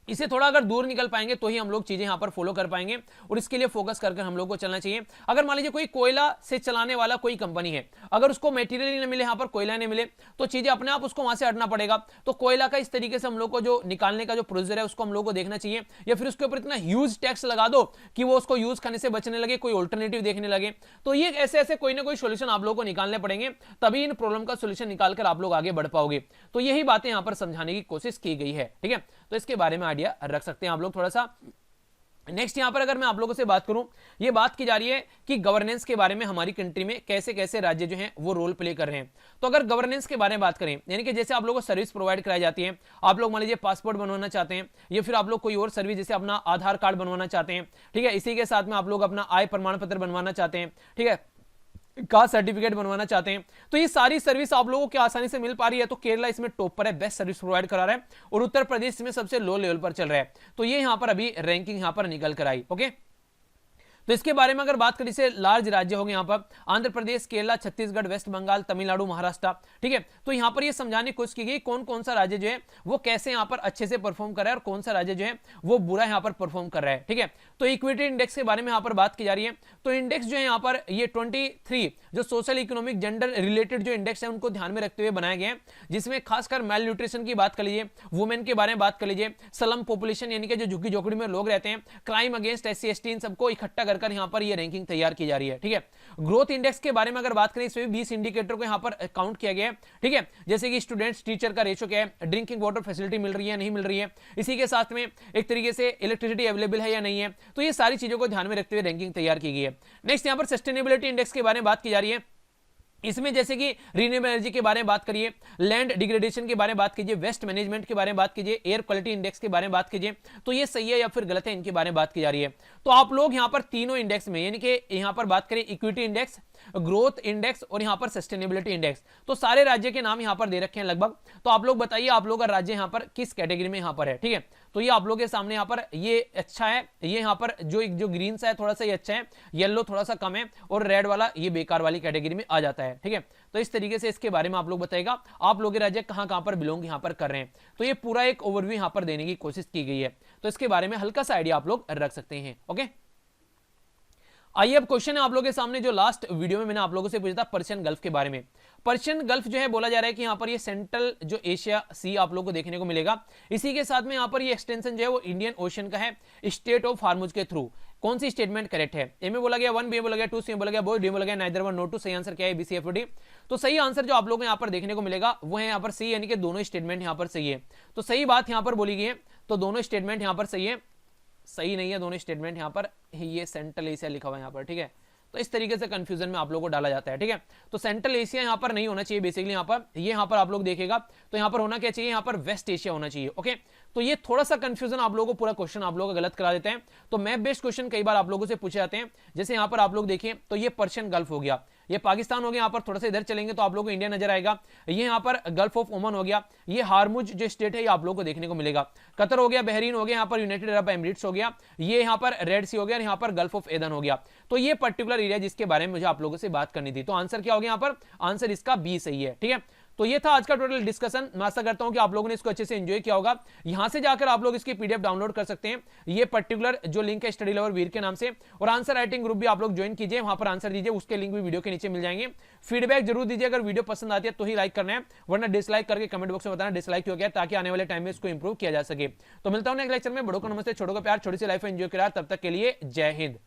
इसे थोड़ा अगर दूर निकल पाएंगे तो ही हम लोग चीजें यहां पर फॉलो कर पाएंगे और इसके लिए फोकस कर हम लोग को चलना चाहिए। अगर मान लीजिए कोई कोयला से चलाने वाला कोई कंपनी है, अगर उसको मटेरियल ही ना मिले, यहां पर कोयला नहीं मिले, तो चीजें अपने आप उसको वहां से हटना पड़ेगा। तो कोयला का इस तरीके से हम लोग को जो निकालने का जो प्रोसीजर है उसको हम लोग को देखना चाहिए, या फिर उसके ऊपर इतना ह्यूज टैक्स लगा दो कि वो उसको यूज करने से बचने लगे, कोई ऑल्टरनेटिव देखने लगे। तो ये ऐसे ऐसे कोई ना कोई सोल्यूशन आप लोग को निकालने पड़ेंगे, तभी इन प्रॉब्लम का सोल्यूशन निकालकर आप लोग आगे बढ़ पाओगे। तो यही बातें यहां पर समझाने की कोशिश की गई है, ठीक है। तो इसके बारे में आइडिया रख सकते हैं आप लोग थोड़ा सा। नेक्स्ट यहां पर अगर मैं आप लोगों से बात करूं, ये बात की जा रही है कि गवर्नेंस के बारे में हमारी कंट्री में कैसे कैसे राज्य जो हैं वो रोल प्ले कर रहे हैं। तो अगर गवर्नेंस के बारे में बात करें, यानी कि जैसे आप लोगों को सर्विस प्रोवाइड कराई जाती है, आप लोग मान लीजिए पासपोर्ट बनवाना चाहते हैं या फिर आप लोग कोई और सर्विस जैसे अपना आधार कार्ड बनवाना चाहते हैं, ठीक है, इसी के साथ में आप लोग अपना आय प्रमाण पत्र बनवाना चाहते हैं, ठीक है, कास्ट सर्टिफिकेट बनवाना चाहते हैं, तो ये सारी सर्विस आप लोगों को आसानी से मिल पा रही है। तो केरला इसमें टॉप पर है, बेस्ट सर्विस प्रोवाइड करा रहा है, और उत्तर प्रदेश में सबसे लो लेवल पर चल रहा है। तो ये यहां पर अभी रैंकिंग यहां पर निकल कर आई, ओके। तो इसके बारे में अगर बात करें, इसे लार्ज राज्य हो गए यहाँ पर आंध्र प्रदेश, केरला, छत्तीसगढ़, वेस्ट बंगाल, तमिलनाडु, महाराष्ट्र, ठीक है। तो यहाँ पर ये समझाने की कोशिश की गई कौन कौन सा राज्य जो है वो कैसे यहाँ पर अच्छे से परफॉर्म कर रहा है और कौन सा राज्य जो है वो बुरा यहाँ पर परफॉर्म कर रहा है, ठीक है। तो इक्विटी इंडेक्स के बारे में यहाँ पर बात की जा रही है। तो इंडेक्स जो है यहाँ पर ये 23 जो सोशल इकोनॉमिक जेंडर रिलेटेड जो इंडेक्स है उनको ध्यान में रखते हुए बनाए गए हैं, जिसमें खासकर मेल न्यूट्रिशन की बात कर लीजिए, वुमेन के बारे में बात कर लीजिए, स्लम पॉपुलेशन यानी कि जो झुग्गी झोपड़ी में लोग रहते हैं, क्राइम अगेंस्ट SC ST, इन सबको इकट्ठा कर यहाँ पर ये रैंकिंग तैयार की जा रही है, ठीक है। ग्रोथ इंडेक्स के बारे में अगर बात करें, इसमें 20 इंडिकेटर को यहां पर काउंट किया गया है, ठीक है, जैसे कि स्टूडेंट्स टीचर का रेशो क्या है, ड्रिंकिंग वाटर फैसिलिटी मिल रही है नहीं मिल रही है, इसी के साथ में एक तरीके से इलेक्ट्रिसिटी अवेलेबल है या नहीं है। तो ये सारी चीजों को ध्यान में रखते हुए रैंकिंग तैयार की गई है। नेक्स्ट यहां पर सस्टेनेबिलिटी इंडेक्स के बारे में बात की जा रही है। इसमें जैसे कि रीन्यूएबल एनर्जी के बारे में बात करिए, लैंड डिग्रेडेशन के बारे में बात कीजिए, वेस्ट मैनेजमेंट के बारे में बात कीजिए, एयर क्वालिटी इंडेक्स के बारे में बात कीजिए। तो ये सही है या फिर गलत है, इनके बारे में बात की जा रही है। तो आप लोग यहां पर तीनों इंडेक्स में, यानी कि यहां पर बात करें इक्विटी इंडेक्स, ग्रोथ इंडेक्स और यहाँ पर सस्टेनेबिलिटी इंडेक्स। तो सारे राज्य के नाम यहाँ पर दे रखे हैं लगभग। तो आप लोग बताइए आप लोग का राज्य यहाँ पर किस कैटेगरी में यहाँ पर है, ठीक है। तो ये आप लोग के सामने यहाँ पर ये अच्छा है, ये यहाँ पर जो ग्रीन सा है थोड़ा सा ये अच्छा है, येलो थोड़ा सा कम है, और रेड वाला ये बेकार वाली कैटेगरी में आ जाता है, ठीक है। तो इस तरीके से इसके बारे में आप लोग बताइएगा आप लोग के राज्य कहां कहां पर बिलोंग यहाँ पर कर रहे हैं। तो ये पूरा एक ओवरव्यू यहाँ पर देने की कोशिश की गई है, तो इसके बारे में हल्का सा आइडिया आप लोग रख सकते हैं। ओके, आइए अब क्वेश्चन है आप लोगों के सामने जो लास्ट वीडियो में मैंने आप लोगों से पूछा था पर्शियन गल्फ के बारे में। पर्शियन गल्फ जो है बोला जा रहा है कि यहाँ पर ये सेंट्रल जो एशिया सी आप लोगों को देखने को मिलेगा। इसी के साथ में यहाँ पर ये एक्सटेंशन जो है वो इंडियन ओशन का है स्टेट ऑफ हार्मुज के थ्रू। कौन सी स्टेटमेंट करेक्ट है? ए में बोला गया 1, बी में बोला गया 2, सी में बोला गया बोथ, डी में बोला गया नाइदर वन नो टू। सही आंसर क्या है? BCFD। तो सही आंसर जो आप लोगों को यहाँ पर देखने को मिलेगा वो है यहाँ पर सी, यानी कि दोनों स्टेटमेंट यहाँ पर सही है। तो सही बात यहाँ पर बोली गई है, तो दोनों स्टेटमेंट यहाँ पर सही है। सही नहीं है दोनों स्टेटमेंट यहाँ पर, ये सेंट्रल एशिया लिखा हुआ है यहाँ पर, ठीक है। तो इस तरीके से कंफ्यूजन में आप लोगों को डाला जाता है, ठीक है। तो सेंट्रल एशिया यहाँ पर नहीं होना चाहिए बेसिकली, यहाँ पर आप लोग देखेगा तो यहाँ पर होना क्या चाहिए, यहाँ पर वेस्ट एशिया होना चाहिए। ओके, तो ये थोड़ा सा कंफ्यूजन आप लोगों को पूरा क्वेश्चन आप लोगों को गलत करा देते हैं। तो मैप बेस्ड क्वेश्चन कई बार आप लोगों से पूछे जाते हैं। जैसे यहाँ पर आप लोग देखिए तो ये पर्शियन गल्फ हो गया, ये पाकिस्तान हो गया। यहाँ पर थोड़ा सा इधर चलेंगे तो आप लोगों को इंडिया नजर आएगा। ये यहाँ पर गल्फ ऑफ ओमान हो गया, ये हार्मुज जो स्टेट है ये आप लोगों को देखने को मिलेगा। कतर हो गया, बहरीन हो गया, यहाँ पर यूनाइटेड अरब एमिरेट्स हो गया, ये यहाँ पर रेड सी हो गया, और यहाँ पर गल्फ ऑफ एदन हो गया। तो ये पर्टिकुलर एरिया जिसके बारे में मुझे आप लोगों से बात करनी थी। तो आंसर क्या हो गया यहाँ पर? आंसर इसका बी सही है, ठीक है। तो ये था आज का टोटल डिस्कशन। मैं आशा करता हूं कि आप लोगों ने इसको अच्छे से एंजॉय किया होगा। यहां से जाकर आप लोग इसकी पीडीएफ डाउनलोड कर सकते हैं, ये पर्टिकुलर जो लिंक है स्टडी लवर वीर के नाम से। और आंसर राइटिंग ग्रुप भी आप लोग ज्वाइन कीजिए, वहां पर आंसर दीजिए, उसके लिंक भी वीडियो के नीचे मिल जाएंगे। फीडबैक जरूर दीजिए, अगर वीडियो पसंद आती है तो ही लाइक करना है, वरना डिसलाइक करके कमेंट बॉक्स में बताना डिसलाइक क्यों किया, ताकि आने वाले टाइम में इसको इंप्रूव किया जा सके। तो मिलता हूं नेक्स्ट लेक्चर में। बड़ों को नमस्ते, छोटों को प्यार, छोटी सी लाइफ एंजॉय करा। तब तक के लिए जय हिंद।